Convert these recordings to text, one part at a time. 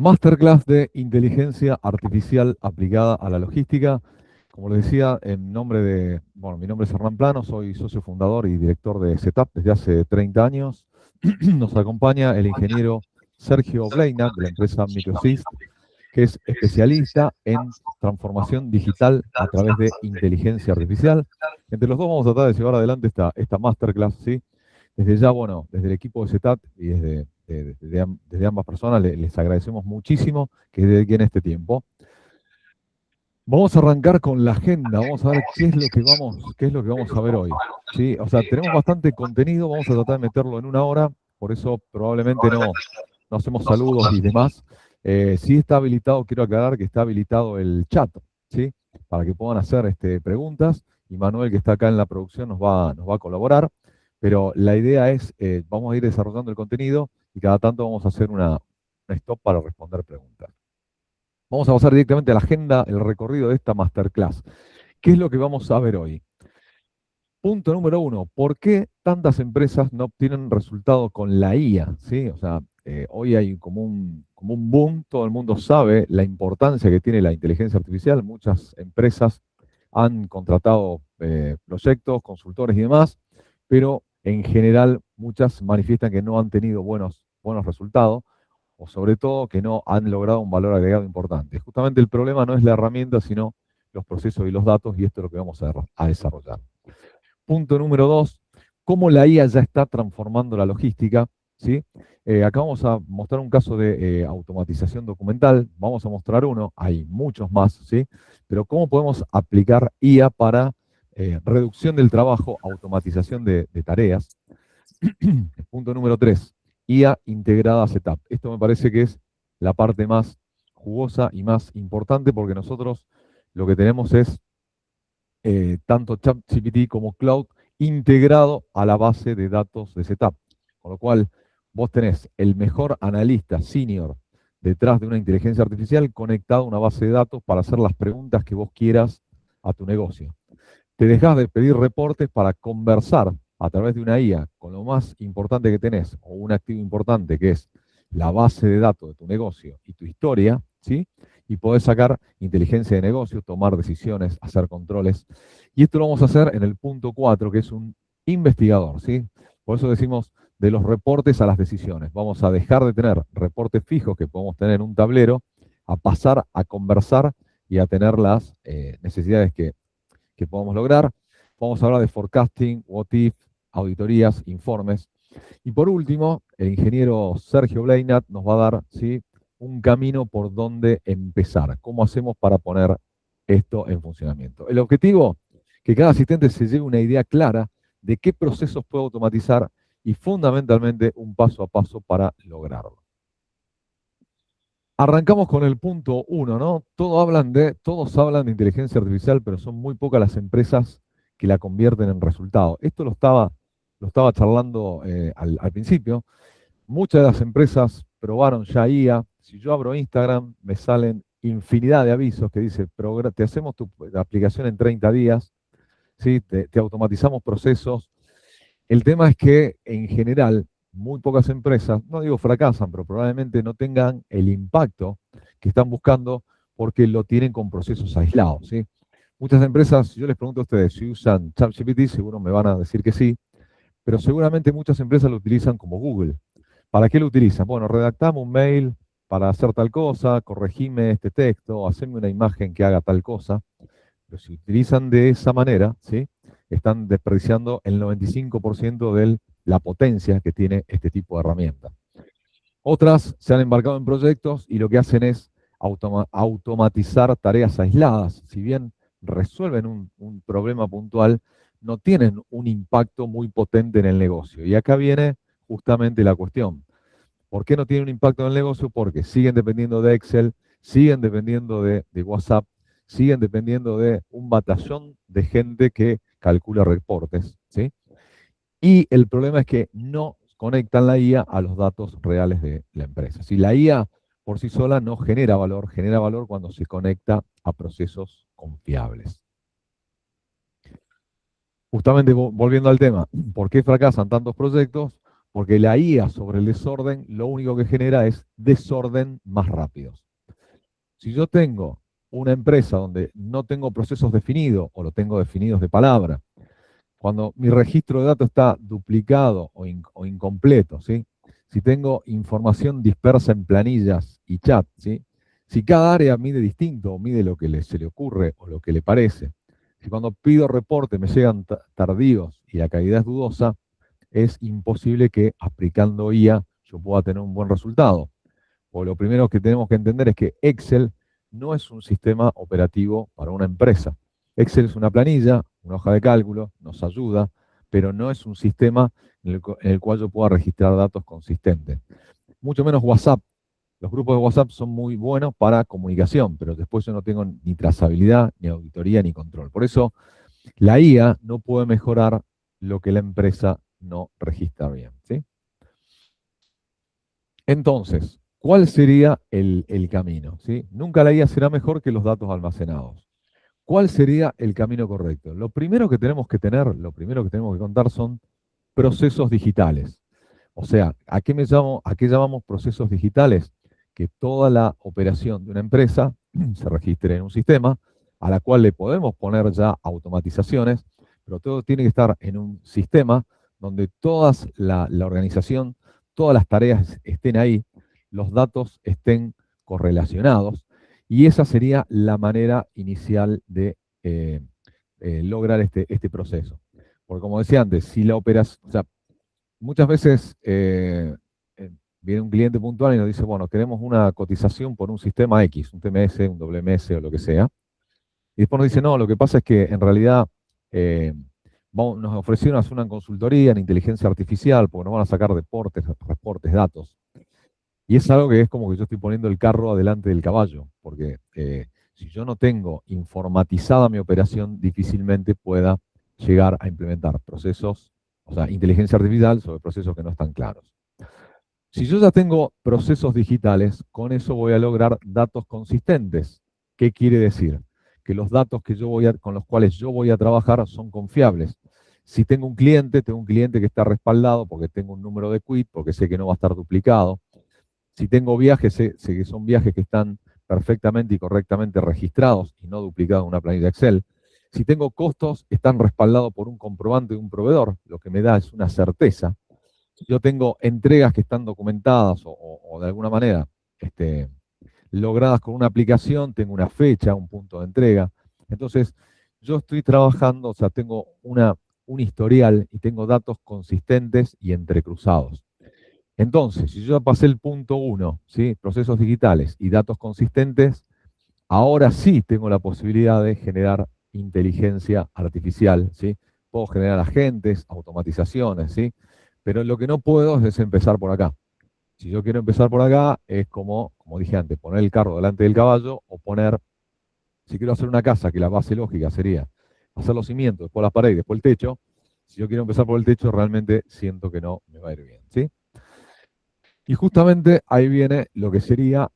Masterclass de inteligencia artificial aplicada a la logística. Como les decía, en nombre de, bueno, mi nombre es Hernán Plano, soy socio fundador y director de Setup desde hace 30 años. Nos acompaña el ingeniero Sergio Bleinat de la empresa Microsist, que es especialista en transformación digital a través de inteligencia artificial. Entre los dos vamos a tratar de llevar adelante esta masterclass, ¿sí? Desde ya, bueno, desde el equipo de CETAT y desde ambas personas les agradecemos muchísimo que dediquen este tiempo. Vamos a arrancar con la agenda, vamos a ver qué es lo que vamos a ver hoy. ¿Sí? O sea, tenemos bastante contenido, vamos a tratar de meterlo en una hora, por eso probablemente no hacemos saludos y demás. Sí está habilitado, quiero aclarar que está habilitado el chat, ¿sí? Para que puedan hacer preguntas, y Manuel, que está acá en la producción, nos va a colaborar, pero la idea es, vamos a ir desarrollando el contenido y cada tanto vamos a hacer una stop para responder preguntas. Vamos a pasar directamente a la agenda, el recorrido de esta masterclass. ¿Qué es lo que vamos a ver hoy? Punto número uno, ¿por qué tantas empresas no obtienen resultados con la IA? ¿Sí? O sea, hoy hay como un boom, todo el mundo sabe la importancia que tiene la inteligencia artificial, muchas empresas han contratado proyectos, consultores y demás, pero en general muchas manifiestan que no han tenido buenos resultados, o sobre todo que no han logrado un valor agregado importante. Justamente el problema no es la herramienta, sino los procesos y los datos, y esto es lo que vamos a desarrollar. Punto número dos, cómo la IA ya está transformando la logística, ¿sí? Acá vamos a mostrar un caso de automatización documental, vamos a mostrar uno, hay muchos más, ¿sí? Pero cómo podemos aplicar IA para reducción del trabajo, automatización de tareas. Punto número tres, IA integrada a Setup. Esto me parece que es la parte más jugosa y más importante, porque nosotros lo que tenemos es tanto ChatGPT como Cloud integrado a la base de datos de Setup. Con lo cual, vos tenés el mejor analista senior detrás de una inteligencia artificial conectado a una base de datos para hacer las preguntas que vos quieras a tu negocio. Te dejás de pedir reportes para conversar a través de una IA con lo más importante que tenés, o un activo importante que es la base de datos de tu negocio y tu historia, ¿sí? Y podés sacar inteligencia de negocio, tomar decisiones, hacer controles. Y esto lo vamos a hacer en el punto 4, que es un investigador, ¿sí? Por eso decimos de los reportes a las decisiones. Vamos a dejar de tener reportes fijos que podemos tener en un tablero, a pasar a conversar y a tener las necesidades que podamos lograr. Vamos a hablar de forecasting, what if, auditorías, informes. Y por último, el ingeniero Sergio Bleinat nos va a dar, ¿sí?, un camino por donde empezar. ¿Cómo hacemos para poner esto en funcionamiento? El objetivo, que cada asistente se lleve una idea clara de qué procesos puede automatizar y fundamentalmente un paso a paso para lograrlo. Arrancamos con el punto uno, ¿no? Todos hablan de inteligencia artificial, pero son muy pocas las empresas que la convierten en resultado. Esto lo estaba charlando al principio. Muchas de las empresas probaron ya IA. Si yo abro Instagram, me salen infinidad de avisos que dice, te hacemos tu aplicación en 30 días, ¿sí? Te automatizamos procesos. El tema es que, en general, muy pocas empresas, no digo fracasan, pero probablemente no tengan el impacto que están buscando porque lo tienen con procesos aislados, ¿sí? Muchas empresas, si yo les pregunto a ustedes si usan ChatGPT, seguro me van a decir que sí, pero seguramente muchas empresas lo utilizan como Google. ¿Para qué lo utilizan? Bueno, redactame un mail para hacer tal cosa, corregime este texto, haceme una imagen que haga tal cosa. Pero si utilizan de esa manera, ¿sí?, están desperdiciando el 95% de la potencia que tiene este tipo de herramienta. Otras se han embarcado en proyectos y lo que hacen es automatizar tareas aisladas. Si bien resuelven un problema puntual, no tienen un impacto muy potente en el negocio. Y acá viene justamente la cuestión. ¿Por qué no tienen un impacto en el negocio? Porque siguen dependiendo de Excel, siguen dependiendo de WhatsApp, siguen dependiendo de un batallón de gente que calcula reportes, ¿sí? Y el problema es que no conectan la IA a los datos reales de la empresa. Si la IA por sí sola no genera valor cuando se conecta a procesos confiables. Justamente volviendo al tema, ¿por qué fracasan tantos proyectos? Porque la IA sobre el desorden lo único que genera es desorden más rápidos. Si yo tengo una empresa donde no tengo procesos definidos o lo tengo definidos de palabra, cuando mi registro de datos está duplicado o incompleto, ¿sí? Si tengo información dispersa en planillas y chat, ¿sí? Si cada área mide distinto o mide lo que se le ocurre o lo que le parece, si cuando pido reporte me llegan tardíos y la calidad es dudosa, es imposible que aplicando IA yo pueda tener un buen resultado. O lo primero que tenemos que entender es que Excel no es un sistema operativo para una empresa. Excel es una planilla, una hoja de cálculo, nos ayuda, pero no es un sistema en el cual yo pueda registrar datos consistentes. Mucho menos WhatsApp. Los grupos de WhatsApp son muy buenos para comunicación, pero después yo no tengo ni trazabilidad, ni auditoría, ni control. Por eso la IA no puede mejorar lo que la empresa no registra bien, ¿sí? Entonces, ¿cuál sería el camino? ¿Sí? Nunca la IA será mejor que los datos almacenados. ¿Cuál sería el camino correcto? Lo primero que tenemos que tener, lo primero que tenemos que contar son procesos digitales. O sea, ¿a qué llamamos procesos digitales? Que toda la operación de una empresa se registre en un sistema a la cual le podemos poner ya automatizaciones, pero todo tiene que estar en un sistema donde toda la organización, todas las tareas estén ahí, los datos estén correlacionados, y esa sería la manera inicial de lograr este proceso. Porque como decía antes, si la operación, o sea, muchas veces viene un cliente puntual y nos dice, bueno, queremos una cotización por un sistema X, un TMS, un WMS o lo que sea. Y después nos dice, no, lo que pasa es que en realidad eh, nos ofrecieron hacer una consultoría en inteligencia artificial porque nos van a sacar reportes, datos. Y es algo que es como que yo estoy poniendo el carro adelante del caballo, porque si yo no tengo informatizada mi operación, difícilmente pueda llegar a implementar procesos, o sea, inteligencia artificial sobre procesos que no están claros. Si yo ya tengo procesos digitales, con eso voy a lograr datos consistentes. ¿Qué quiere decir? Que los datos con los cuales yo voy a trabajar son confiables. Si tengo un cliente que está respaldado porque tengo un número de quit, porque sé que no va a estar duplicado. Si tengo viajes, sé que son viajes que están perfectamente y correctamente registrados y no duplicados en una planilla Excel. Si tengo costos, están respaldados por un comprobante de un proveedor, lo que me da es una certeza. Si yo tengo entregas que están documentadas o de alguna manera logradas con una aplicación, tengo una fecha, un punto de entrega. Entonces, yo estoy trabajando, o sea, tengo un historial y tengo datos consistentes y entrecruzados. Entonces, si yo ya pasé el punto 1, ¿sí? Procesos digitales y datos consistentes, ahora sí tengo la posibilidad de generar inteligencia artificial, ¿sí? Puedo generar agentes, automatizaciones, ¿sí? Pero lo que no puedo es empezar por acá. Si yo quiero empezar por acá, es como dije antes, poner el carro delante del caballo o si quiero hacer una casa, que la base lógica sería hacer los cimientos, después las paredes, después el techo. Si yo quiero empezar por el techo, realmente siento que no me va a ir bien, ¿sí? Y justamente ahí viene lo que sería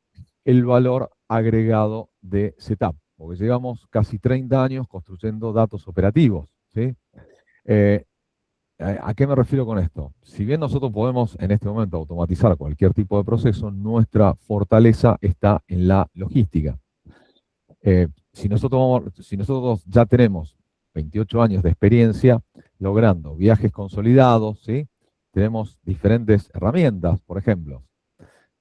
el valor agregado de Setup, porque llevamos casi 30 años construyendo datos operativos, ¿sí? Eh, ¿A qué me refiero con esto? Si bien nosotros podemos en este momento automatizar cualquier tipo de proceso, nuestra fortaleza está en la logística. Si nosotros ya tenemos 28 años de experiencia logrando viajes consolidados, ¿sí? Tenemos diferentes herramientas, por ejemplo.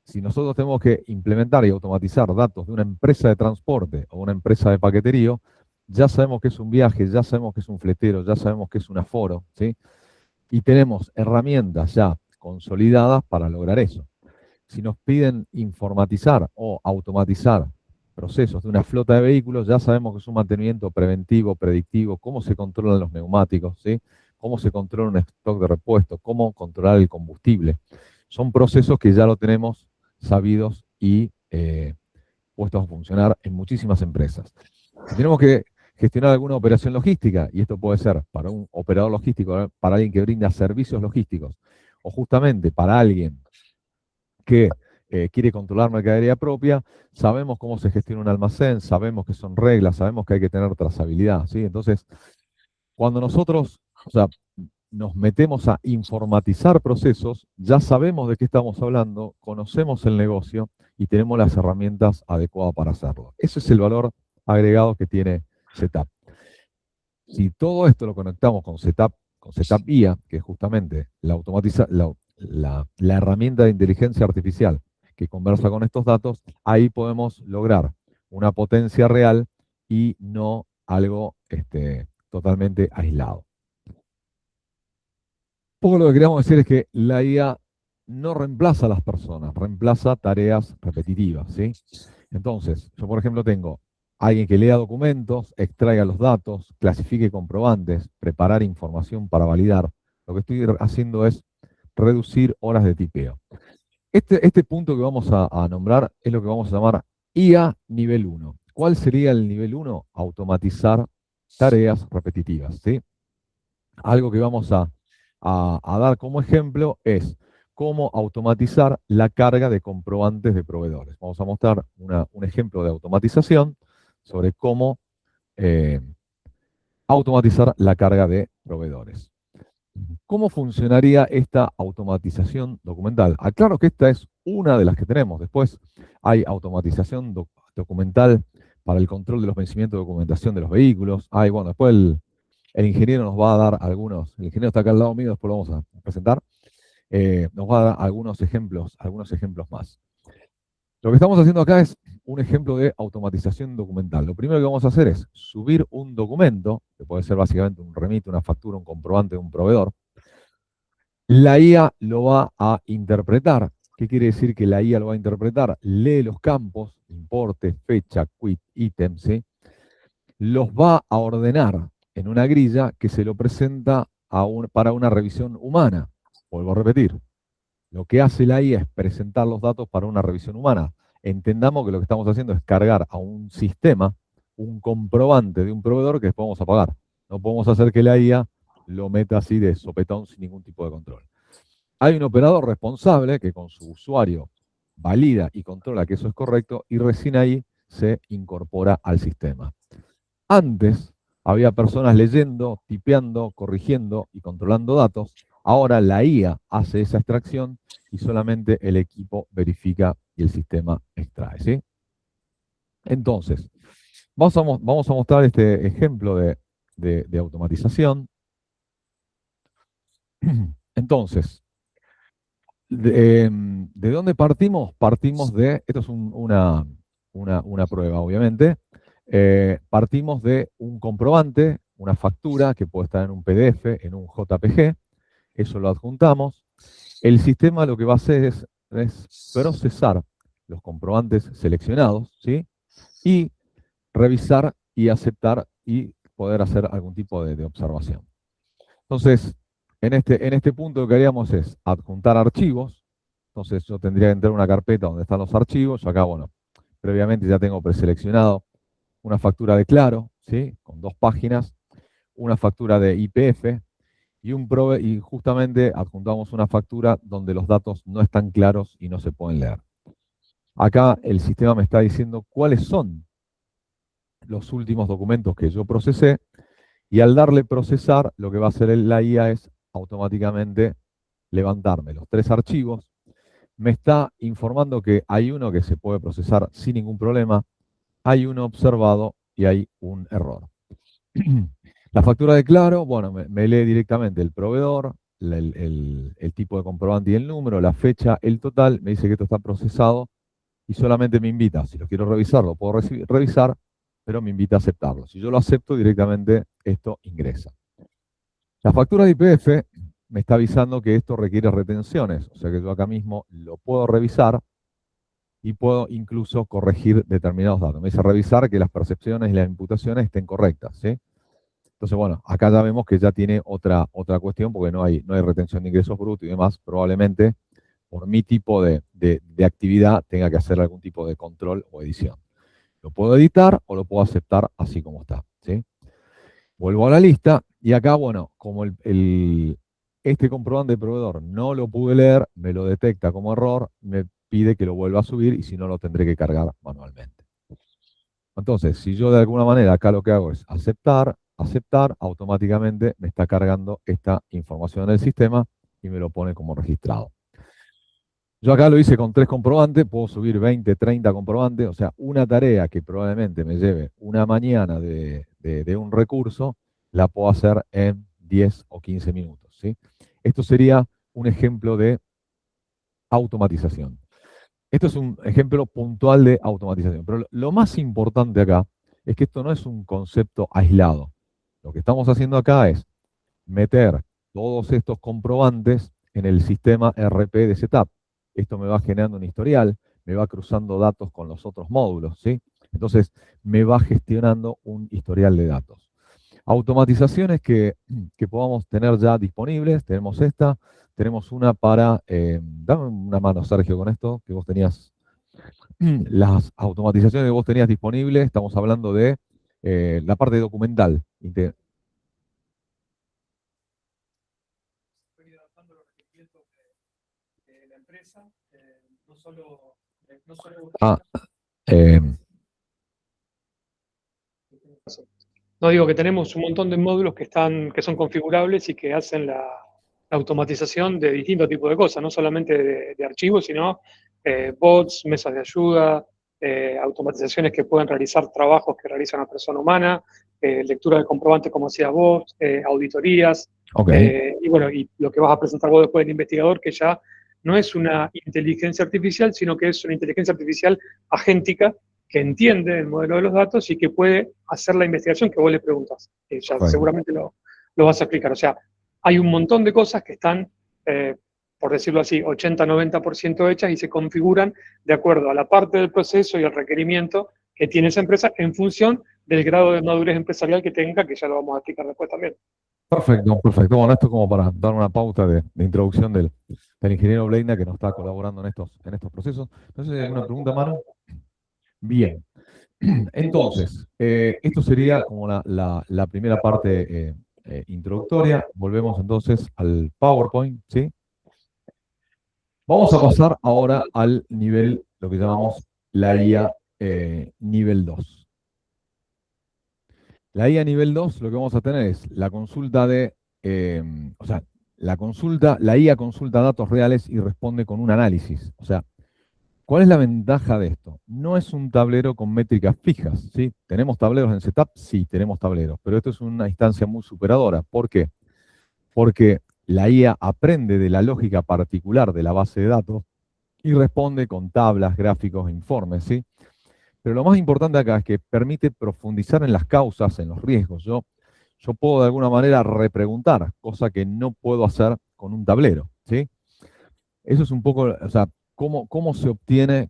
Si nosotros tenemos que implementar y automatizar datos de una empresa de transporte o una empresa de paquetería, ya sabemos que es un viaje, ya sabemos que es un fletero, ya sabemos que es un aforo, ¿sí? Y tenemos herramientas ya consolidadas para lograr eso. Si nos piden informatizar o automatizar procesos de una flota de vehículos, ya sabemos que es un mantenimiento preventivo, predictivo, cómo se controlan los neumáticos, ¿sí? Cómo se controla un stock de repuesto, cómo controlar el combustible. Son procesos que ya lo tenemos sabidos y puestos a funcionar en muchísimas empresas. Si tenemos que gestionar alguna operación logística, y esto puede ser para un operador logístico, para alguien que brinda servicios logísticos, o justamente para alguien que quiere controlar mercadería propia, sabemos cómo se gestiona un almacén, sabemos que son reglas, sabemos que hay que tener trazabilidad, ¿sí? Entonces, cuando nosotros, o sea, nos metemos a informatizar procesos, ya sabemos de qué estamos hablando, conocemos el negocio y tenemos las herramientas adecuadas para hacerlo. Ese es el valor agregado que tiene Setup. Si todo esto lo conectamos con Setup IA, que es justamente la herramienta de inteligencia artificial que conversa con estos datos, ahí podemos lograr una potencia real y no algo totalmente aislado. Un poco lo que queríamos decir es que la IA no reemplaza a las personas, reemplaza tareas repetitivas, ¿sí? Entonces, yo por ejemplo tengo alguien que lea documentos, extraiga los datos, clasifique comprobantes, preparar información para validar. Lo que estoy haciendo es reducir horas de tipeo. Este punto que vamos a nombrar es lo que vamos a llamar IA nivel 1. ¿Cuál sería el nivel 1? Automatizar tareas repetitivas, ¿sí? Algo que vamos a dar como ejemplo es cómo automatizar la carga de comprobantes de proveedores. Vamos a mostrar un ejemplo de automatización sobre cómo automatizar la carga de proveedores. ¿Cómo funcionaría esta automatización documental? Aclaro que esta es una de las que tenemos. Después hay automatización documental para el control de los vencimientos de documentación de los vehículos. Bueno, después el ingeniero nos va a dar algunos, el ingeniero está acá al lado mío, después lo vamos a presentar, nos va a dar algunos ejemplos más. Lo que estamos haciendo acá es un ejemplo de automatización documental. Lo primero que vamos a hacer es subir un documento, que puede ser básicamente un remito, una factura, un comprobante de un proveedor. La IA lo va a interpretar. ¿Qué quiere decir que la IA lo va a interpretar? Lee los campos, importe, fecha, quit, ítem, ¿sí? Los va a ordenar en una grilla que se lo presenta para una revisión humana. Vuelvo a repetir, lo que hace la IA es presentar los datos para una revisión humana. Entendamos que lo que estamos haciendo es cargar a un sistema un comprobante de un proveedor que después vamos a pagar. No podemos hacer que la IA lo meta así de sopetón sin ningún tipo de control. Hay un operador responsable que con su usuario valida y controla que eso es correcto y recién ahí se incorpora al sistema. Antes había personas leyendo, tipeando, corrigiendo y controlando datos. Ahora la IA hace esa extracción y solamente el equipo verifica y el sistema extrae, ¿sí? Entonces, vamos a mostrar este ejemplo de automatización. Entonces, ¿de dónde partimos? Partimos esto es una prueba, obviamente. Partimos de un comprobante, una factura que puede estar en un PDF, en un JPG. Eso lo adjuntamos. El sistema lo que va a hacer es procesar los comprobantes seleccionados, ¿sí? Y revisar y aceptar y poder hacer algún tipo de observación. Entonces, en este punto lo que haríamos es adjuntar archivos. Entonces yo tendría que entrar a una carpeta donde están los archivos. Yo acá, bueno, previamente ya tengo preseleccionado una factura de Claro, ¿sí? Con 2 páginas, una factura de YPF y justamente adjuntamos una factura donde los datos no están claros y no se pueden leer. Acá el sistema me está diciendo cuáles son los últimos documentos que yo procesé y al darle procesar, lo que va a hacer la IA es automáticamente levantarme los 3 archivos. Me está informando que hay uno que se puede procesar sin ningún problema, hay uno observado y hay un error. La factura de Claro, bueno, me lee directamente el proveedor, el tipo de comprobante y el número, la fecha, el total, me dice que esto está procesado y solamente me invita, si lo quiero revisar, lo puedo revisar, pero me invita a aceptarlo. Si yo lo acepto, directamente esto ingresa. La factura de YPF me está avisando que esto requiere retenciones, o sea que yo acá mismo lo puedo revisar y puedo incluso corregir determinados datos. Me dice revisar que las percepciones y las imputaciones estén correctas, ¿sí? Entonces, bueno, acá ya vemos que ya tiene otra cuestión porque no hay retención de ingresos brutos y demás. Probablemente por mi tipo de actividad tenga que hacer algún tipo de control o edición. Lo puedo editar o lo puedo aceptar así como está, ¿sí? Vuelvo a la lista y acá, bueno, como este comprobante de proveedor no lo pude leer, me lo detecta como error, me pide que lo vuelva a subir y si no lo tendré que cargar manualmente. Entonces, si yo de alguna manera acá lo que hago es aceptar, aceptar, automáticamente me está cargando esta información en el sistema y me lo pone como registrado. Yo acá lo hice con 3 comprobantes, puedo subir 20, 30 comprobantes, o sea, una tarea que probablemente me lleve una mañana de un recurso, la puedo hacer en 10 o 15 minutos, ¿sí? Esto sería un ejemplo de automatización. Esto es un ejemplo puntual de automatización, pero lo más importante acá es que esto no es un concepto aislado. Lo que estamos haciendo acá es meter todos estos comprobantes en el sistema RP de Setup. Esto me va generando un historial, me va cruzando datos con los otros módulos, ¿sí? Entonces, me va gestionando un historial de datos. Automatizaciones que podamos tener ya disponibles, tenemos esta, tenemos una para, dame una mano Sergio con esto, que vos tenías, las automatizaciones que vos tenías disponibles, estamos hablando de la parte documental. Estoy adaptando los requerimientos de la empresa, no solo. No digo que tenemos un montón de módulos que son configurables y que hacen la automatización de distintos tipos de cosas, no solamente de archivos, sino bots, mesas de ayuda, automatizaciones que pueden realizar trabajos que realiza una persona humana, lectura de comprobantes como hacías vos, auditorías, Okay. y bueno, y lo que vas a presentar vos después del investigador, que ya no es una inteligencia artificial, sino que es una inteligencia artificial agéntica que entiende el modelo de los datos y que puede hacer la investigación que vos le preguntas. Ya Perfecto. seguramente lo vas a explicar. O sea, hay un montón de cosas que están, por decirlo así, 80-90% hechas y se configuran de acuerdo a la parte del proceso y el requerimiento que tiene esa empresa en función del grado de madurez empresarial que tenga, que ya lo vamos a explicar después también. Perfecto, perfecto. Bueno, esto como para dar una pauta de introducción del ingeniero Bleina que nos está colaborando en estos procesos. Entonces, ¿alguna pregunta, Manu? Bien. Entonces, esto sería como la primera parte introductoria. Volvemos entonces al PowerPoint, ¿sí? Vamos a pasar ahora al nivel, lo que llamamos la IA nivel 2. La IA nivel 2, lo que vamos a tener es la consulta o sea, la IA consulta datos reales y responde con un análisis. O sea, ¿cuál es la ventaja de esto? No es un tablero con métricas fijas, ¿sí? ¿Tenemos tableros en Setup? Sí, tenemos tableros, pero esto es una instancia muy superadora. ¿Por qué? Porque la IA aprende de la lógica particular de la base de datos y responde con tablas, gráficos, informes, ¿sí? Pero lo más importante acá es que permite profundizar en las causas, en los riesgos. Yo puedo de alguna manera repreguntar, cosa que no puedo hacer con un tablero, ¿sí? Eso es un poco, o sea, cómo se obtiene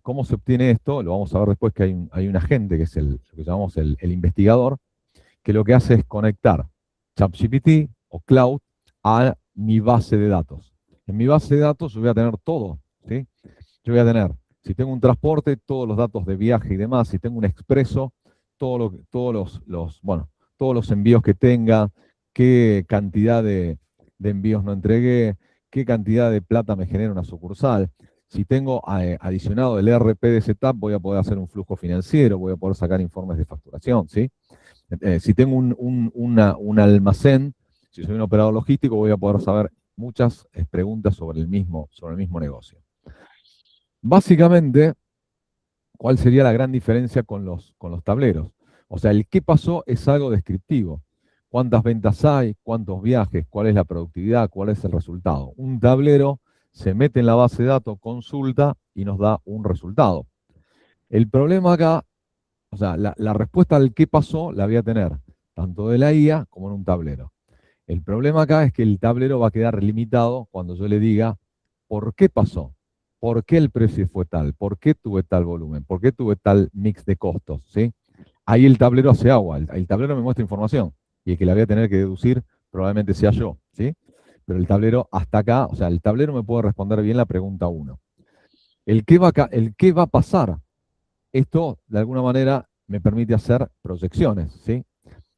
esto. Lo vamos a ver después que hay un agente que es lo que llamamos el investigador, que lo que hace es conectar ChatGPT o Cloud a mi base de datos. En mi base de datos yo voy a tener todo, ¿sí? Yo voy a tener, si tengo un transporte, todos los datos de viaje y demás. Si tengo un expreso, todos los envíos que tenga, qué cantidad de envíos no entregué, qué cantidad de plata me genera una sucursal. Si tengo adicionado el ERP de Setup, voy a poder hacer un flujo financiero, voy a poder sacar informes de facturación, ¿sí? Si tengo un almacén, si soy un operador logístico, voy a poder saber muchas preguntas sobre el mismo negocio. Básicamente, ¿cuál sería la gran diferencia con los tableros? O sea, el qué pasó es algo descriptivo. ¿Cuántas ventas hay? ¿Cuántos viajes? ¿Cuál es la productividad? ¿Cuál es el resultado? Un tablero se mete en la base de datos, consulta y nos da un resultado. El problema acá, o sea, la respuesta al qué pasó la voy a tener tanto de la IA como en un tablero. El problema acá es que el tablero va a quedar limitado cuando yo le diga por qué pasó, por qué el precio fue tal, por qué tuve tal volumen, por qué tuve tal mix de costos, ¿sí? Ahí el tablero hace agua, el tablero me muestra información y el que la voy a tener que deducir probablemente sea yo, ¿sí? Pero el tablero hasta acá, o sea, el tablero me puede responder bien la pregunta 1. El qué va a pasar, esto de alguna manera me permite hacer proyecciones, ¿sí?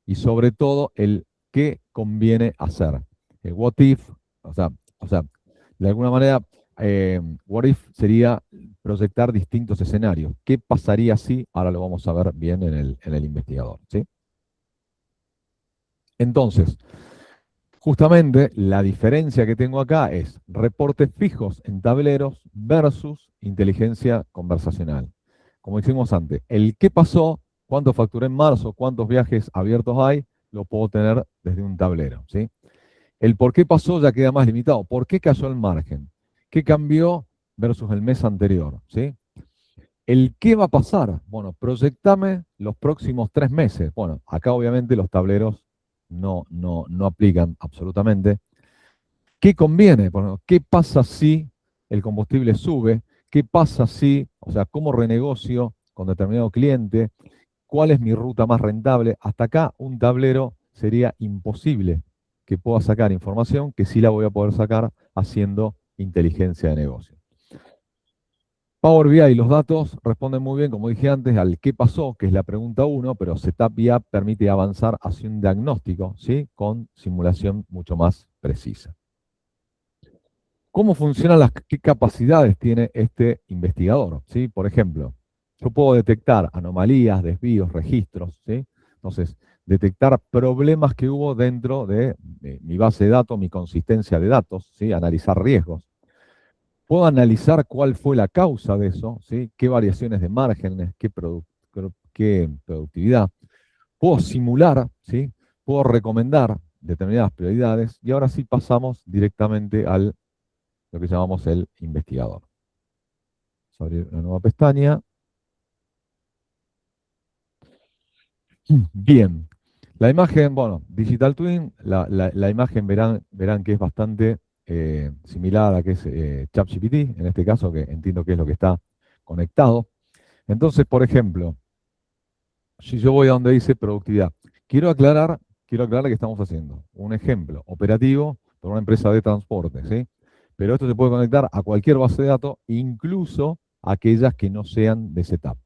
Y sobre todo el qué conviene hacer. El what if, o sea, de alguna manera, what if sería proyectar distintos escenarios. ¿Qué pasaría si? Ahora lo vamos a ver bien en el investigador, ¿sí? Entonces, justamente la diferencia que tengo acá es reportes fijos en tableros versus inteligencia conversacional. Como dijimos antes, el qué pasó, cuánto facturé en marzo, cuántos viajes abiertos hay, lo puedo tener desde un tablero, ¿sí? El por qué pasó ya queda más limitado. ¿Por qué cayó el margen? ¿Qué cambió versus el mes anterior? ¿Sí? ¿El qué va a pasar? Bueno, proyectame los próximos 3 meses. Bueno, acá obviamente los tableros no aplican absolutamente. ¿Qué conviene? Bueno, ¿qué pasa si el combustible sube? ¿Qué pasa si, o sea, cómo renegocio con determinado cliente? ¿Cuál es mi ruta más rentable? Hasta acá un tablero sería imposible que pueda sacar información que sí la voy a poder sacar haciendo inteligencia de negocio. Power BI y los datos responden muy bien, como dije antes, al qué pasó, que es la pregunta 1, pero Setup BI permite avanzar hacia un diagnóstico, ¿sí? Con simulación mucho más precisa. ¿Cómo funcionan qué capacidades tiene este investigador? ¿Sí? Por ejemplo, yo puedo detectar anomalías, desvíos, registros, ¿sí? Entonces, detectar problemas que hubo dentro de mi base de datos, mi consistencia de datos, ¿sí? Analizar riesgos. Puedo analizar cuál fue la causa de eso, ¿sí? Qué variaciones de márgenes, qué productividad. Puedo simular, ¿sí? Puedo recomendar determinadas prioridades y ahora sí pasamos directamente al lo que llamamos el investigador. Vamos a abrir una nueva pestaña. Bien. La imagen, bueno, Digital Twin, la imagen verán que es bastante similar a la que es ChatGPT, en este caso, que entiendo que es lo que está conectado. Entonces, por ejemplo, si yo voy a donde dice productividad, quiero aclarar que estamos haciendo un ejemplo operativo por una empresa de transporte, ¿sí? Pero esto se puede conectar a cualquier base de datos, incluso aquellas que no sean de setup.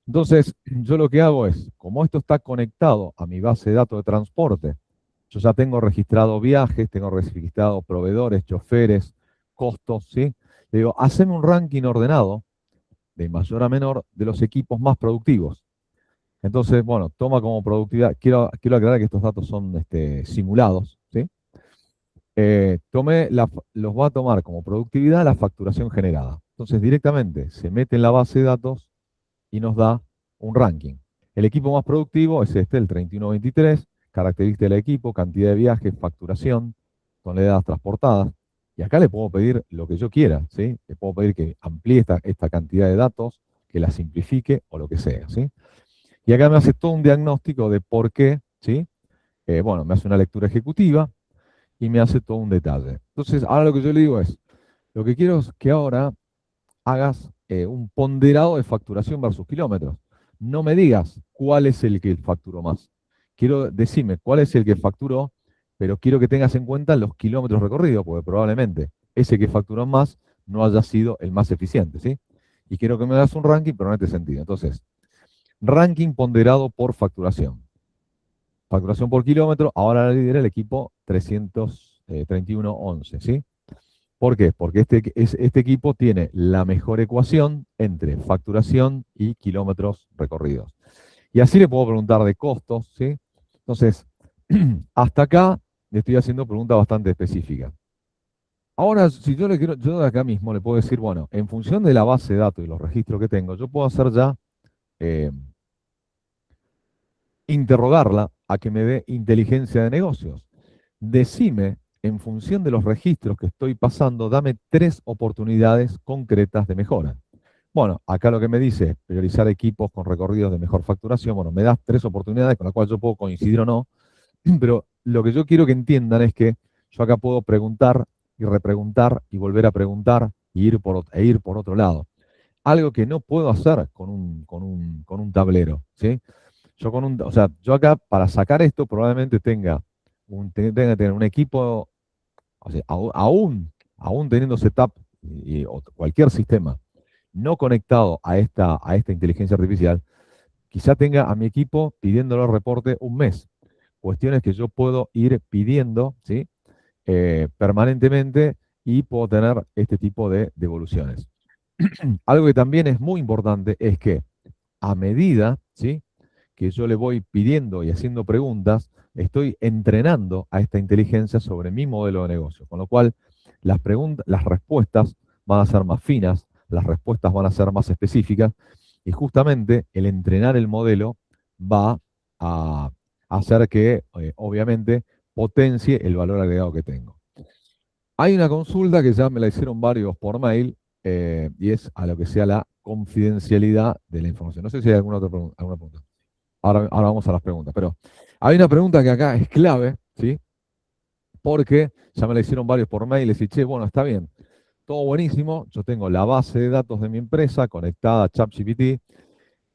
Entonces, yo lo que hago es, como esto está conectado a mi base de datos de transporte, yo ya tengo registrado viajes, tengo registrado proveedores, choferes, costos, ¿sí? Le digo, haceme un ranking ordenado, de mayor a menor, de los equipos más productivos. Entonces, bueno, toma como productividad, quiero aclarar que estos datos son simulados, ¿sí? Los va a tomar como productividad la facturación generada. Entonces, directamente se mete en la base de datos y nos da un ranking. El equipo más productivo es el 3123, característica del equipo, cantidad de viajes, facturación, toneladas transportadas. Y acá le puedo pedir lo que yo quiera, ¿sí? Le puedo pedir que amplíe esta cantidad de datos, que la simplifique o lo que sea, ¿sí? Y acá me hace todo un diagnóstico de por qué, ¿sí? Bueno, me hace una lectura ejecutiva y me hace todo un detalle. Entonces, ahora lo que yo le digo es, lo que quiero es que ahora hagas un ponderado de facturación versus kilómetros. No me digas cuál es el que facturó más. Quiero decirme cuál es el que facturó, pero quiero que tengas en cuenta los kilómetros recorridos, porque probablemente ese que facturó más no haya sido el más eficiente, ¿sí? Y quiero que me hagas un ranking, pero en este sentido. Entonces, ranking ponderado por facturación. Facturación por kilómetro, ahora la lidera el equipo 331.11, ¿sí? ¿Por qué? Porque este equipo tiene la mejor ecuación entre facturación y kilómetros recorridos. Y así le puedo preguntar de costos, ¿sí? Entonces, hasta acá le estoy haciendo preguntas bastante específicas. Ahora, si yo le quiero, yo de acá mismo le puedo decir, bueno, en función de la base de datos y los registros que tengo, yo puedo hacer ya eh, interrogarla a que me dé inteligencia de negocios. Decime, en función de los registros que estoy pasando, dame 3 oportunidades concretas de mejora. Bueno, acá lo que me dice es priorizar equipos con recorridos de mejor facturación. Bueno, me das 3 oportunidades con las cuales yo puedo coincidir o no, pero lo que yo quiero que entiendan es que yo acá puedo preguntar y repreguntar y volver a preguntar e ir por otro lado. Algo que no puedo hacer con un tablero, ¿sí? O sea, yo acá para sacar esto probablemente tenga que tener un equipo, o sea, aún teniendo setup o cualquier sistema no conectado a esta inteligencia artificial, quizá tenga a mi equipo pidiéndolo reporte un mes. Cuestiones que yo puedo ir pidiendo, ¿sí? Permanentemente y puedo tener este tipo de devoluciones. Algo que también es muy importante es que a medida, ¿sí? que yo le voy pidiendo y haciendo preguntas, estoy entrenando a esta inteligencia sobre mi modelo de negocio. Con lo cual, las respuestas van a ser más finas, las respuestas van a ser más específicas, y justamente el entrenar el modelo va a hacer que, obviamente, potencie el valor agregado que tengo. Hay una consulta que ya me la hicieron varios por mail, y es a lo que sea la confidencialidad de la información. No sé si hay alguna pregunta. Ahora vamos a las preguntas, pero hay una pregunta que acá es clave, ¿sí? Porque ya me la hicieron varios por mail y les dije, che, bueno, está bien, todo buenísimo, yo tengo la base de datos de mi empresa conectada a ChatGPT.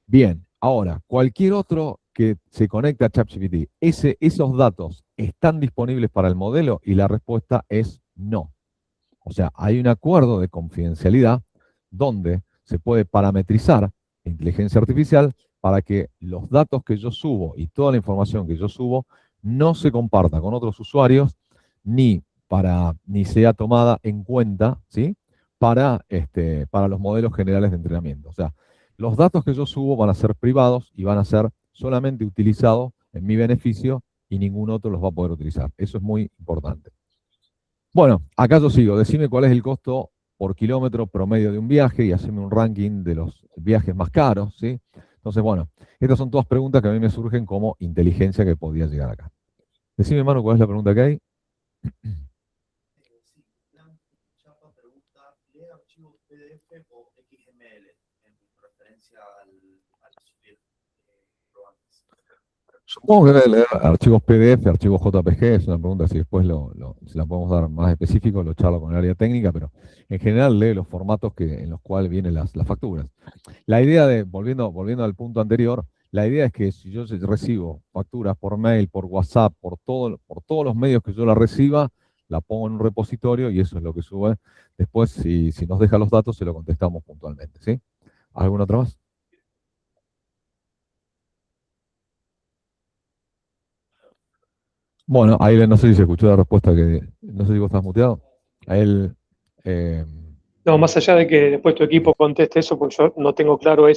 Bien, ahora, cualquier otro que se conecte a ChatGPT, ¿esos datos están disponibles para el modelo? Y la respuesta es no. O sea, hay un acuerdo de confidencialidad donde se puede parametrizar la inteligencia artificial para que los datos que yo subo y toda la información que yo subo no se comparta con otros usuarios ni sea tomada en cuenta, ¿sí? para los modelos generales de entrenamiento. O sea, los datos que yo subo van a ser privados y van a ser solamente utilizados en mi beneficio y ningún otro los va a poder utilizar. Eso es muy importante. Bueno, acá yo sigo. Decime cuál es el costo por kilómetro promedio de un viaje y haceme un ranking de los viajes más caros, ¿sí? Entonces, bueno, estas son todas preguntas que a mí me surgen como inteligencia que podía llegar acá. Decime, Manu, ¿cuál es la pregunta que hay? Sí, Chapa pregunta, ¿lee archivos PDF o XML en referencia al subir probantes? Supongo que debe leer archivos PDF, archivos JPG, es una pregunta, si después si la podemos dar más específico, lo charlo con el área técnica, pero en general lee los formatos en los cuales vienen las facturas. La idea volviendo al punto anterior, la idea es que si yo recibo facturas por mail, por WhatsApp, por todos los medios que yo la reciba, la pongo en un repositorio y eso es lo que sube. Después, si nos deja los datos, se lo contestamos puntualmente, ¿sí? ¿Alguna otra más? Bueno, ahí no sé si se escuchó la respuesta no sé si vos estás muteado. A él, No, más allá de que después tu equipo conteste eso, porque yo no tengo claro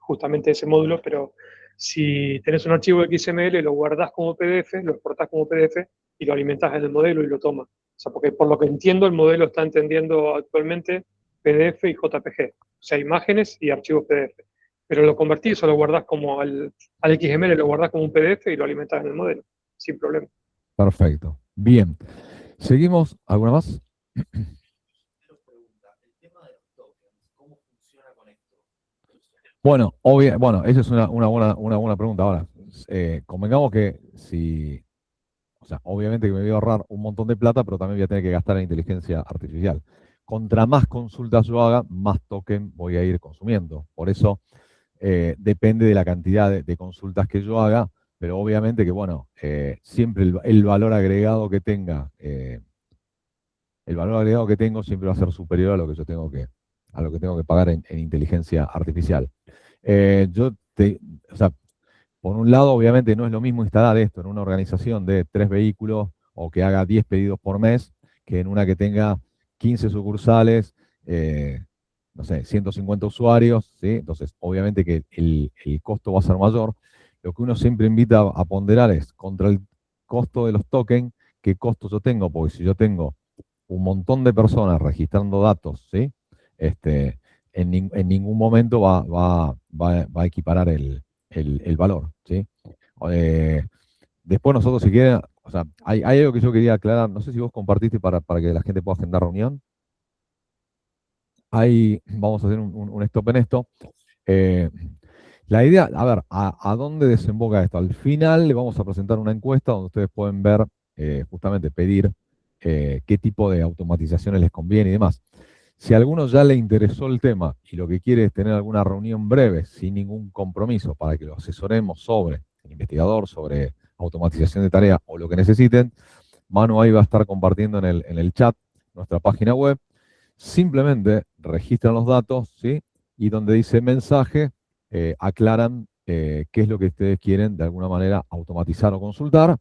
justamente ese módulo, pero si tenés un archivo XML, lo guardás como PDF, lo exportás como PDF y lo alimentás en el modelo y lo toma. O sea, porque por lo que entiendo, el modelo está entendiendo actualmente PDF y JPG, o sea, imágenes y archivos PDF. Pero lo convertís o lo guardás como al XML, lo guardás como un PDF y lo alimentás en el modelo, sin problema. perfecto. Bien. Seguimos. ¿Alguna más? Pregunta, el tema de los tokens, ¿cómo funciona con esto? Bueno, esa es una buena pregunta. Ahora, convengamos que o sea, obviamente que me voy a ahorrar un montón de plata, pero también voy a tener que gastar en inteligencia artificial. Contra más consultas yo haga, más token voy a ir consumiendo. Por eso depende de la cantidad de consultas que yo haga, pero obviamente que, bueno, siempre el valor agregado que tenga, el valor agregado que tengo siempre va a ser superior a lo que yo tengo que pagar en inteligencia artificial. O sea, por un lado, obviamente no es lo mismo instalar esto en una organización de 3 vehículos o que haga 10 pedidos por mes que en una que tenga 15 sucursales, no sé, 150 usuarios, ¿sí? Entonces, obviamente que el costo va a ser mayor. Lo que uno siempre invita a ponderar es contra el costo de los tokens, qué costo yo tengo, porque si yo tengo un montón de personas registrando datos, ¿sí? En ningún momento va a equiparar el valor, ¿sí? Eh, Después nosotros, si quieren, o sea, hay algo que yo quería aclarar, no sé si vos compartiste para que la gente pueda agendar reunión. Ahí vamos a hacer un stop en esto. Eh, la idea, a ver, ¿a dónde desemboca esto? Al final le vamos a presentar una encuesta donde ustedes pueden ver, justamente pedir qué tipo de automatizaciones les conviene y demás. Si a alguno ya le interesó el tema y lo que quiere es tener alguna reunión breve, sin ningún compromiso, para que lo asesoremos sobre el investigador, sobre automatización de tareas o lo que necesiten, Manu ahí va a estar compartiendo en el chat nuestra página web. Simplemente registran los datos, ¿sí? Y donde dice mensaje, aclaran qué es lo que ustedes quieren de alguna manera automatizar o consultar,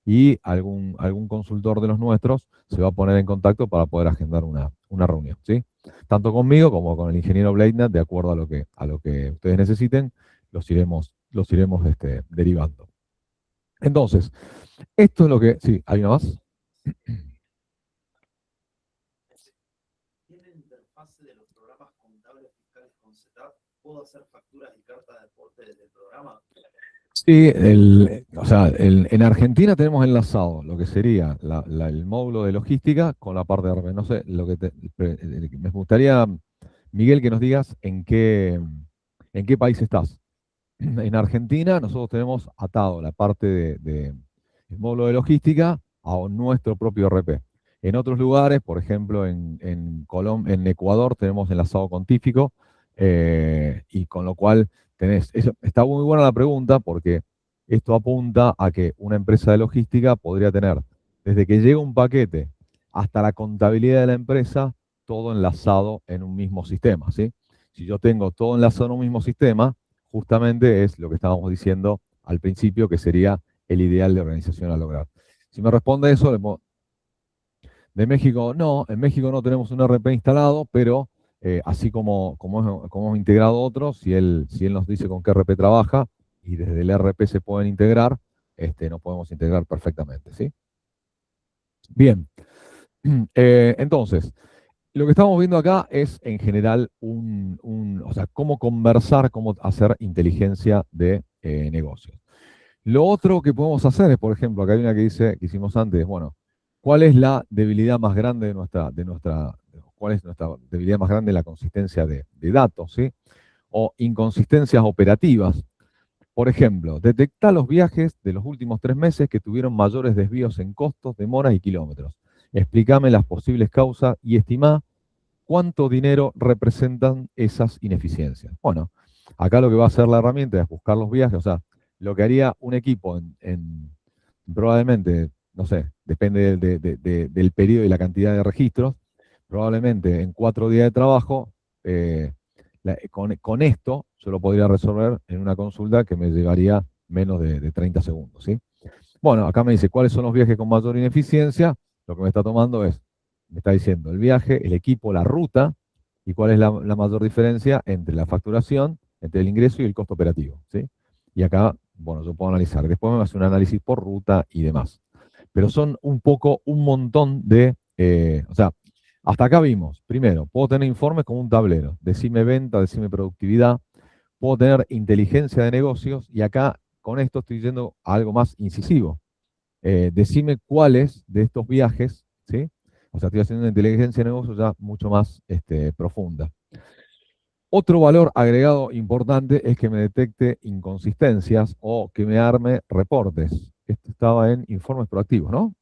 y algún consultor de los nuestros se va a poner en contacto para poder agendar una reunión, ¿sí? Tanto conmigo como con el ingeniero Bleidner, de acuerdo a lo que ustedes necesiten, los iremos los iremos derivando. Entonces, esto es lo que... Sí, ¿hay una más? ¿Tiene interfase de los programas contables fiscales con Setup? ¿Puedo hacer facturas y cartas de aporte desde el programa? Sí, o sea, en Argentina tenemos enlazado lo que sería el módulo de logística con la parte de RP. No sé, me gustaría, Miguel, que nos digas en qué país estás. En Argentina nosotros tenemos atado la parte el módulo de logística a nuestro propio RP. En otros lugares, por ejemplo, en Ecuador tenemos enlazado con Tífico, y con lo cual está muy buena la pregunta porque esto apunta a que una empresa de logística podría tener, desde que llega un paquete hasta la contabilidad de la empresa, todo enlazado en un mismo sistema, ¿sí? Si yo tengo todo enlazado en un mismo sistema, justamente es lo que estábamos diciendo al principio, que sería el ideal de organización a lograr. Si me responde eso, de México, no, en México no tenemos un RP instalado, pero así como hemos integrado otros, si él nos dice con qué RP trabaja y desde el RP se pueden integrar, nos podemos integrar perfectamente, ¿sí? Bien, entonces, lo que estamos viendo acá es en general o sea, cómo conversar, cómo hacer inteligencia de negocios. Lo otro que podemos hacer es, por ejemplo, acá hay una que dice, que hicimos antes, bueno, ¿cuál es la debilidad más grande cuál es nuestra debilidad más grande en la consistencia de datos, ¿sí? O inconsistencias operativas. Por ejemplo, detecta los viajes de los últimos 3 meses que tuvieron mayores desvíos en costos, demoras y kilómetros. Explícame las posibles causas y estimá cuánto dinero representan esas ineficiencias. Bueno, acá lo que va a hacer la herramienta es buscar los viajes, o sea, lo que haría un equipo probablemente, no sé, depende del periodo y la cantidad de registros, probablemente en 4 días de trabajo, con esto yo lo podría resolver en una consulta que me llevaría menos de 30 segundos, ¿sí? Bueno, acá me dice cuáles son los viajes con mayor ineficiencia. Lo que me está tomando me está diciendo el viaje, el equipo, la ruta, y cuál es la mayor diferencia entre la facturación, entre el ingreso y el costo operativo, ¿sí? Y acá, bueno, yo puedo analizar. Después me hace un análisis por ruta y demás. Pero son un montón o sea, hasta acá vimos, primero, puedo tener informes como un tablero, decime venta, decime productividad, puedo tener inteligencia de negocios, y acá con esto estoy yendo a algo más incisivo. Decime cuáles de estos viajes, ¿sí? O sea, estoy haciendo una inteligencia de negocios ya mucho más profunda. Otro valor agregado importante es que me detecte inconsistencias o que me arme reportes. Esto estaba en informes proactivos, ¿no?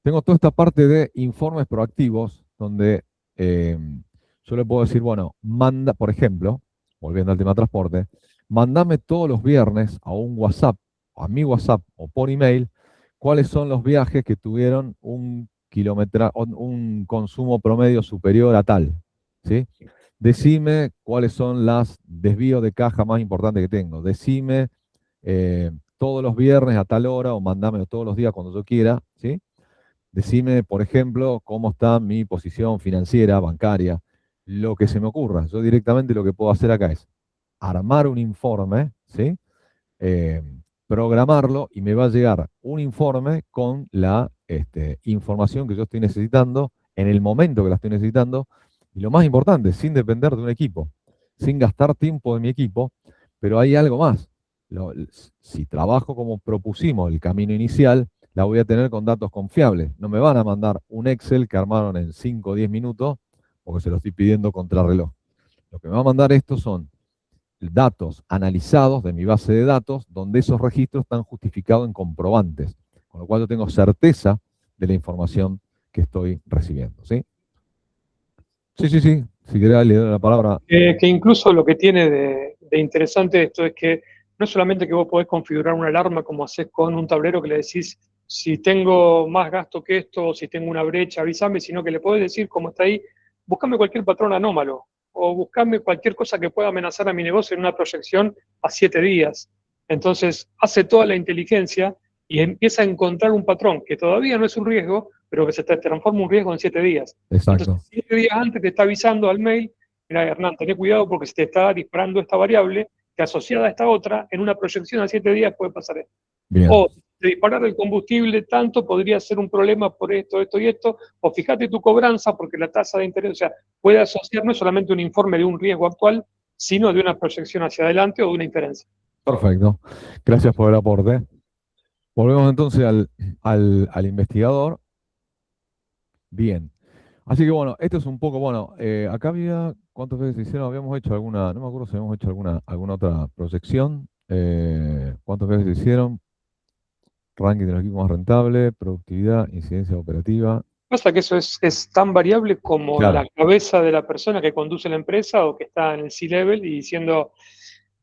Tengo toda esta parte de informes proactivos donde yo le puedo decir, bueno, manda, por ejemplo, volviendo al tema transporte, mandame todos los viernes a un WhatsApp, a mi WhatsApp o por email, cuáles son los viajes que tuvieron un consumo promedio superior a tal, ¿sí? Decime cuáles son los desvíos de caja más importantes que tengo. Decime todos los viernes a tal hora, o mandame todos los días cuando yo quiera, ¿sí? Decime, por ejemplo, cómo está mi posición financiera, bancaria, lo que se me ocurra. Yo directamente lo que puedo hacer acá es armar un informe, ¿sí? Eh, Programarlo, y me va a llegar un informe con la información que yo estoy necesitando en el momento que la estoy necesitando, y lo más importante, sin depender de un equipo, sin gastar tiempo de mi equipo. Pero hay algo más. Si trabajo como propusimos el camino inicial, la voy a tener con datos confiables. No me van a mandar un Excel que armaron en 5 o 10 minutos porque se lo estoy pidiendo contrarreloj. Lo que me va a mandar estos son datos analizados de mi base de datos, donde esos registros están justificados en comprobantes, con lo cual yo tengo certeza de la información que estoy recibiendo, ¿sí? Sí, sí, sí. Si querés le doy la palabra. Que incluso lo que tiene de interesante esto es que no es solamente que vos podés configurar una alarma como haces con un tablero que le decís, si tengo más gasto que esto, o si tengo una brecha, avísame, sino que le podés decir, como está ahí, buscame cualquier patrón anómalo, o buscame cualquier cosa que pueda amenazar a mi negocio en una proyección a 7 días. Entonces, hace toda la inteligencia y empieza a encontrar un patrón que todavía no es un riesgo, pero que se transforma en un riesgo en 7 días. Exacto. Entonces, 7 días antes te está avisando al mail, mira, Hernán, tené cuidado porque se te está disparando esta variable, que asociada a esta otra, en una proyección a 7 días puede pasar esto. Bien. O de disparar el combustible tanto podría ser un problema por esto, esto y esto, o fíjate tu cobranza porque la tasa de interés, o sea, puede asociar no solamente un informe de un riesgo actual, sino de una proyección hacia adelante o de una inferencia. Perfecto. Gracias por el aporte. Volvemos entonces al investigador. Bien. Así que bueno, esto es un poco, bueno, acá había, ¿cuántas veces se hicieron? Habíamos hecho alguna, no me acuerdo si habíamos hecho alguna otra proyección. ¿Cuántas veces se hicieron? Ranking de los equipos más rentable, productividad, incidencia operativa. Pasa que eso es tan variable como Claro. la cabeza de la persona que conduce la empresa o que está en el C-level y diciendo,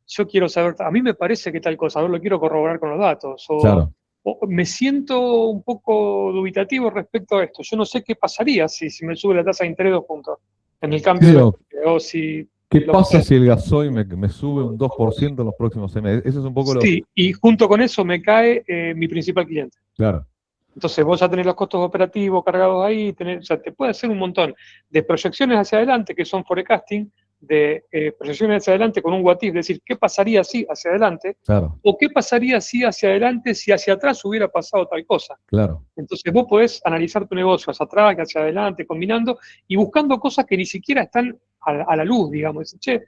yo quiero saber, a mí me parece que tal cosa, a ver, lo quiero corroborar con los datos, Claro. o me siento un poco dubitativo respecto a esto, yo no sé qué pasaría si me sube la tasa de interés 2 puntos en el cambio Sí, de o o si ¿qué lo pasa que- si el gasoil me sube un 2% en los próximos 6 meses? Eso es un poco lo... sí, y junto con eso me cae mi principal cliente. Claro, Entonces vos ya tenés los costos operativos cargados ahí, o sea, te puede hacer un montón de proyecciones hacia adelante, que son forecasting, de proyecciones hacia adelante con un what if, es decir, ¿qué pasaría si hacia adelante? claro, ¿O qué pasaría si hacia adelante, si hacia atrás hubiera pasado tal cosa? claro. Entonces vos podés analizar tu negocio hacia atrás, hacia adelante, combinando y buscando cosas que ni siquiera están a la luz, digamos. Decir, che,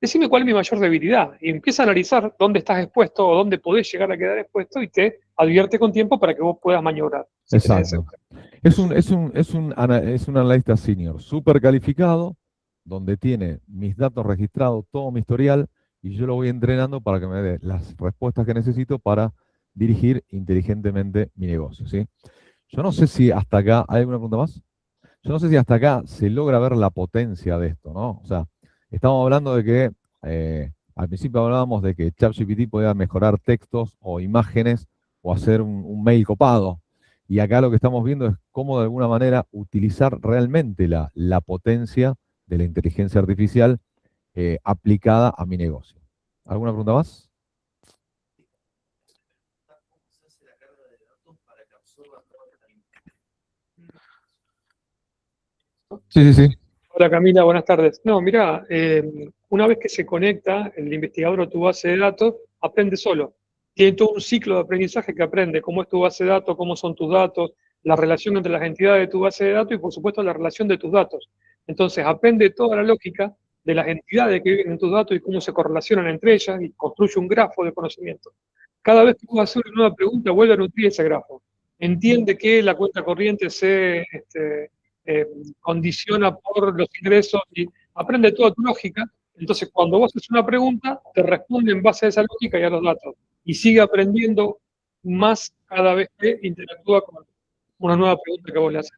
decime cuál es mi mayor debilidad. Y empieza a analizar dónde estás expuesto o dónde podés llegar a quedar expuesto y te advierte con tiempo para que vos puedas maniobrar. Si Exacto. Es un analista senior, súper calificado, donde tiene mis datos registrados, todo mi historial, y yo lo voy entrenando para que me dé las respuestas que necesito para dirigir inteligentemente mi negocio, ¿sí? Yo no sé si hasta acá, ¿hay alguna pregunta más? Yo no sé si hasta acá se logra ver la potencia de esto, ¿no? O sea, estamos hablando de que al principio hablábamos de que ChatGPT podía mejorar textos o imágenes o hacer un mail copado. Y acá lo que estamos viendo es cómo de alguna manera utilizar realmente la potencia de la inteligencia artificial aplicada a mi negocio. ¿Alguna pregunta más? ¿Cómo se hace la carga de datos para que absorba toda esta información? Sí, sí, sí. Hola Camila, buenas tardes. No, mirá, una vez que se conecta el investigador a tu base de datos, aprende solo. Tiene todo un ciclo de aprendizaje que aprende cómo es tu base de datos, cómo son tus datos, la relación entre las entidades de tu base de datos y por supuesto la relación de tus datos. Entonces aprende toda la lógica de las entidades que viven en tus datos y cómo se correlacionan entre ellas y construye un grafo de conocimiento. Cada vez que tú haces una nueva pregunta, vuelve a nutrir ese grafo. Entiende que la cuenta corriente se condiciona por los ingresos y aprende toda tu lógica. Entonces, cuando vos haces una pregunta, te responde en base a esa lógica y a los datos. Y sigue aprendiendo más cada vez que interactúa con una nueva pregunta que vos le haces.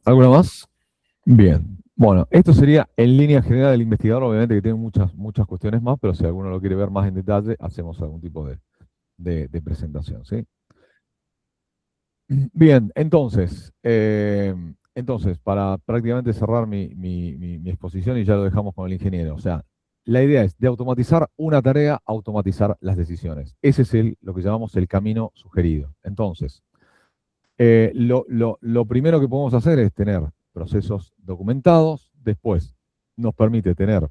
¿Alguna más? Bien. Bueno, esto sería en línea general el investigador, obviamente que tiene muchas cuestiones más, pero si alguno lo quiere ver más en detalle, hacemos algún tipo de presentación, ¿sí? Bien, entonces, para prácticamente cerrar mi exposición y ya lo dejamos con el ingeniero, o sea, la idea es de automatizar una tarea, automatizar las decisiones. Ese es lo que llamamos el camino sugerido. Entonces, lo primero que podemos hacer es tener procesos documentados, después nos permite tener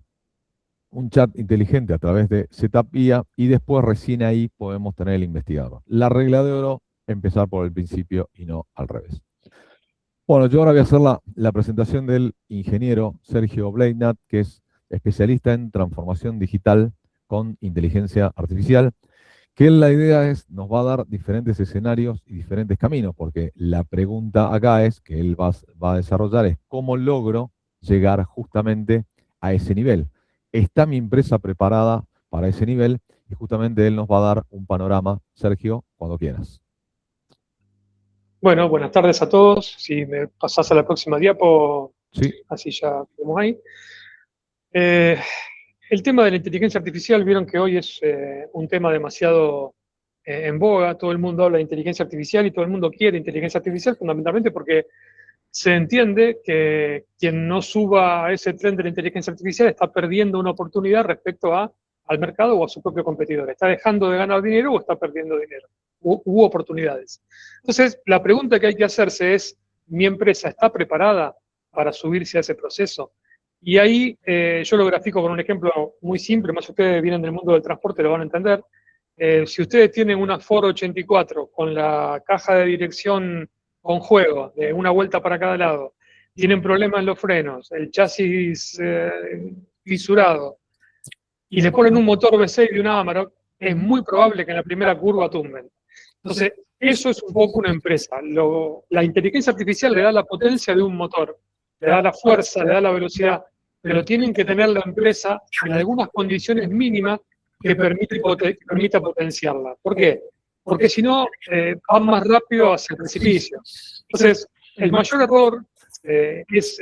un chat inteligente a través de Setup IA y después recién ahí podemos tener el investigador. La regla de oro, empezar por el principio y no al revés. Bueno, yo ahora voy a hacer la presentación del ingeniero Sergio Bleinat, que es especialista en transformación digital con inteligencia artificial, que la idea es, nos va a dar diferentes escenarios y diferentes caminos, porque la pregunta acá es, que él va a desarrollar, es cómo logro llegar justamente a ese nivel. ¿Está mi empresa preparada para ese nivel? Y justamente él nos va a dar un panorama. Sergio, cuando quieras. Bueno, buenas tardes a todos. Si me pasás a la próxima diapo, Sí, así ya vemos ahí. El tema de la inteligencia artificial, vieron que hoy es un tema demasiado en boga, todo el mundo habla de inteligencia artificial y todo el mundo quiere inteligencia artificial, fundamentalmente porque se entiende que quien no suba a ese tren de la inteligencia artificial está perdiendo una oportunidad respecto al mercado o a su propio competidor. Está dejando de ganar dinero o está perdiendo dinero, u oportunidades. Entonces, la pregunta que hay que hacerse es, ¿mi empresa está preparada para subirse a ese proceso? Y ahí yo lo grafico con un ejemplo muy simple, más ustedes vienen del mundo del transporte, lo van a entender. Si ustedes tienen una Ford 84 con la caja de dirección con juego, de una vuelta para cada lado, tienen problemas en los frenos, el chasis fisurado, y le ponen un motor V6 de una Amarok, es muy probable que en la primera curva tumben. Entonces, eso es un poco una empresa. La inteligencia artificial le da la potencia de un motor, le da la fuerza, le da la velocidad, pero tienen que tener la empresa en algunas condiciones mínimas que permita potenciarla. ¿Por qué? Porque si no, van más rápido hacia el precipicio. Entonces, el mayor error es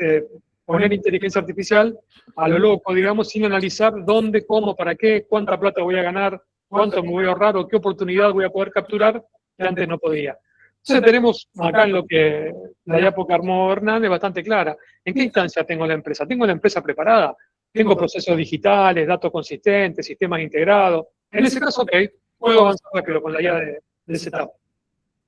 poner inteligencia artificial a lo loco, digamos, sin analizar dónde, cómo, para qué, cuánta plata voy a ganar, cuánto me voy a ahorrar o qué oportunidad voy a poder capturar que antes no podía. Entonces tenemos acá en lo que la época armó Hernández bastante clara. ¿En qué instancia tengo la empresa? ¿Tengo la empresa preparada? ¿Tengo procesos digitales, datos consistentes, sistemas integrados? En ese caso, ok, puedo avanzar rápido con la guía de setup.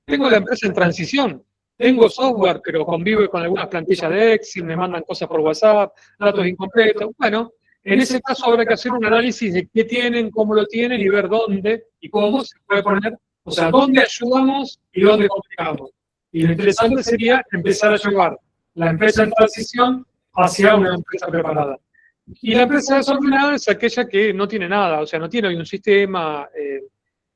¿Tengo la empresa en transición? Tengo software, pero convive con algunas plantillas de Excel, me mandan cosas por WhatsApp, datos incompletos. Bueno, en ese caso habrá que hacer un análisis de qué tienen, cómo lo tienen y ver dónde y cómo se puede poner, o sea, dónde ayudamos y dónde complicamos. Y lo interesante sería empezar a llevar la empresa en transición hacia una empresa preparada. Y la empresa desordenada es aquella que no tiene nada, o sea, no tiene hoy un sistema,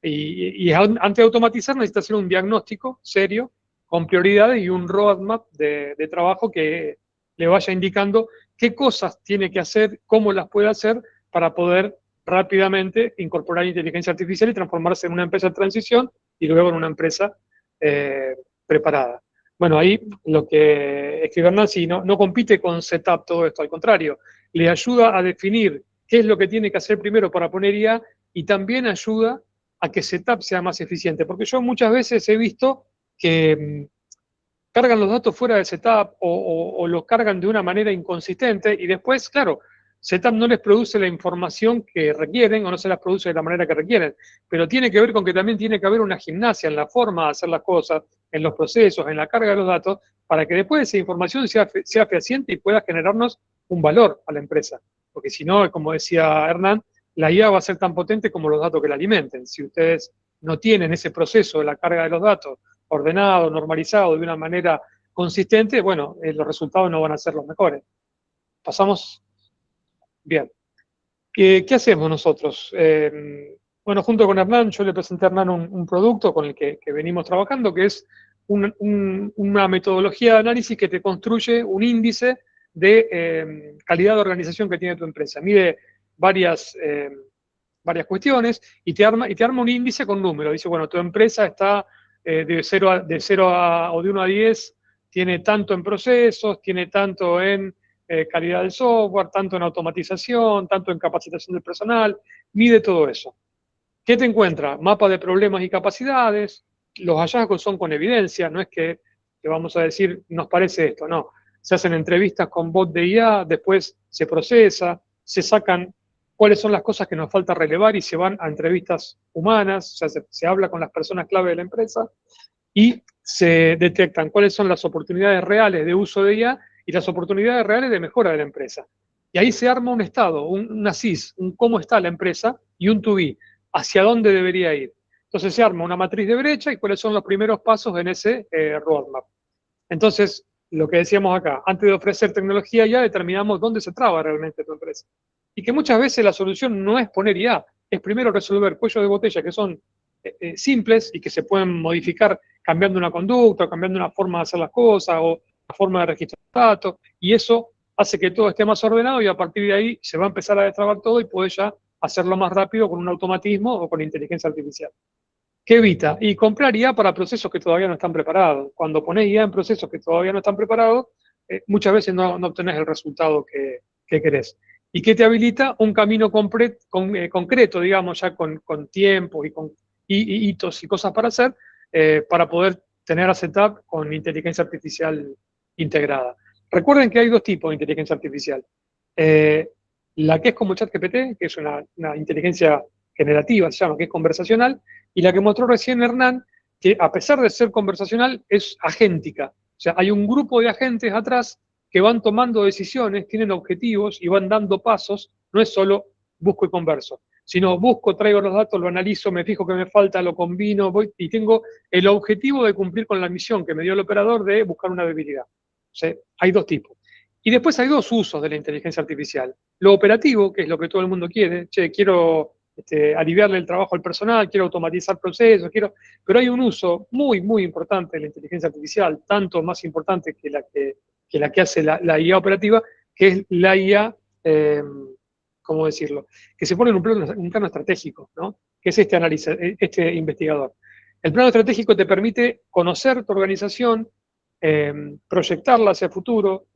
y antes de automatizar necesita hacer un diagnóstico serio, con prioridades y un roadmap de trabajo que le vaya indicando qué cosas tiene que hacer, cómo las puede hacer para poder rápidamente incorporar inteligencia artificial y transformarse en una empresa de transición y luego en una empresa preparada. Bueno, ahí lo que escribe Nancy no compite con setup todo esto, al contrario, le ayuda a definir qué es lo que tiene que hacer primero para poner IA y también ayuda a que setup sea más eficiente, porque yo muchas veces he visto que cargan los datos fuera del setup o los cargan de una manera inconsistente y después, claro, setup no les produce la información que requieren o no se las produce de la manera que requieren, pero tiene que ver con que también tiene que haber una gimnasia en la forma de hacer las cosas, en los procesos, en la carga de los datos, para que después esa información sea fehaciente y pueda generarnos un valor a la empresa. Porque si no, como decía Hernán, la IA va a ser tan potente como los datos que la alimenten. Si ustedes no tienen ese proceso de la carga de los datos ordenado, normalizado, de una manera consistente, bueno, los resultados no van a ser los mejores. Pasamos. Bien. ¿Qué hacemos nosotros? Bueno, junto con Hernán, yo le presenté a Hernán un producto con el que venimos trabajando, que es una metodología de análisis que te construye un índice de calidad de organización que tiene tu empresa. Mide varias cuestiones y te arma un índice con números. Dice, bueno, tu empresa está de 0 o de 1 a 10, tiene tanto en procesos, tiene tanto en calidad del software, tanto en automatización, tanto en capacitación del personal, mide todo eso. ¿Qué te encuentra? Mapa de problemas y capacidades, los hallazgos son con evidencia, no es que te vamos a decir, nos parece esto, no. Se hacen entrevistas con bot de IA, después se procesa, se sacan cuáles son las cosas que nos falta relevar y se van a entrevistas humanas, o sea, se habla con las personas clave de la empresa y se detectan cuáles son las oportunidades reales de uso de IA y las oportunidades reales de mejora de la empresa. Y ahí se arma un estado, una CIS, un cómo está la empresa y un to be, hacia dónde debería ir. Entonces se arma una matriz de brecha y cuáles son los primeros pasos en ese roadmap. Entonces, lo que decíamos acá, antes de ofrecer tecnología ya determinamos dónde se traba realmente tu empresa. Y que muchas veces la solución no es poner IA, es primero resolver cuellos de botella que son simples y que se pueden modificar cambiando una conducta, cambiando una forma de hacer las cosas o una forma de registrar datos, y eso hace que todo esté más ordenado y a partir de ahí se va a empezar a destrabar todo y puede ya hacerlo más rápido con un automatismo o con inteligencia artificial. ¿Qué evita? Y comprar IA para procesos que todavía no están preparados. Cuando pones IA en procesos que todavía no están preparados, muchas veces no obtenés el resultado que querés. ¿Y qué te habilita? Un camino concreto, digamos, ya con tiempos y hitos y cosas para hacer, para poder tener a setup con inteligencia artificial integrada. Recuerden que hay dos tipos de inteligencia artificial. La que es como ChatGPT, que es una inteligencia generativa, se llama, que es conversacional, y la que mostró recién Hernán, que a pesar de ser conversacional, es agéntica. O sea, hay un grupo de agentes atrás que van tomando decisiones, tienen objetivos y van dando pasos. No es solo busco y converso, sino busco, traigo los datos, lo analizo, me fijo que me falta, lo combino, voy y tengo el objetivo de cumplir con la misión que me dio el operador de buscar una debilidad. O sea, hay dos tipos. Y después hay dos usos de la inteligencia artificial. Lo operativo, que es lo que todo el mundo quiere. Che, quiero aliviarle el trabajo al personal, quiero automatizar procesos, pero hay un uso muy, muy importante de la inteligencia artificial, tanto más importante que la que hace la IA operativa, que es la IA, ¿cómo decirlo? Que se pone en un plano estratégico, ¿no? Que es este investigador. El plano estratégico te permite conocer tu organización, proyectarla hacia el futuro,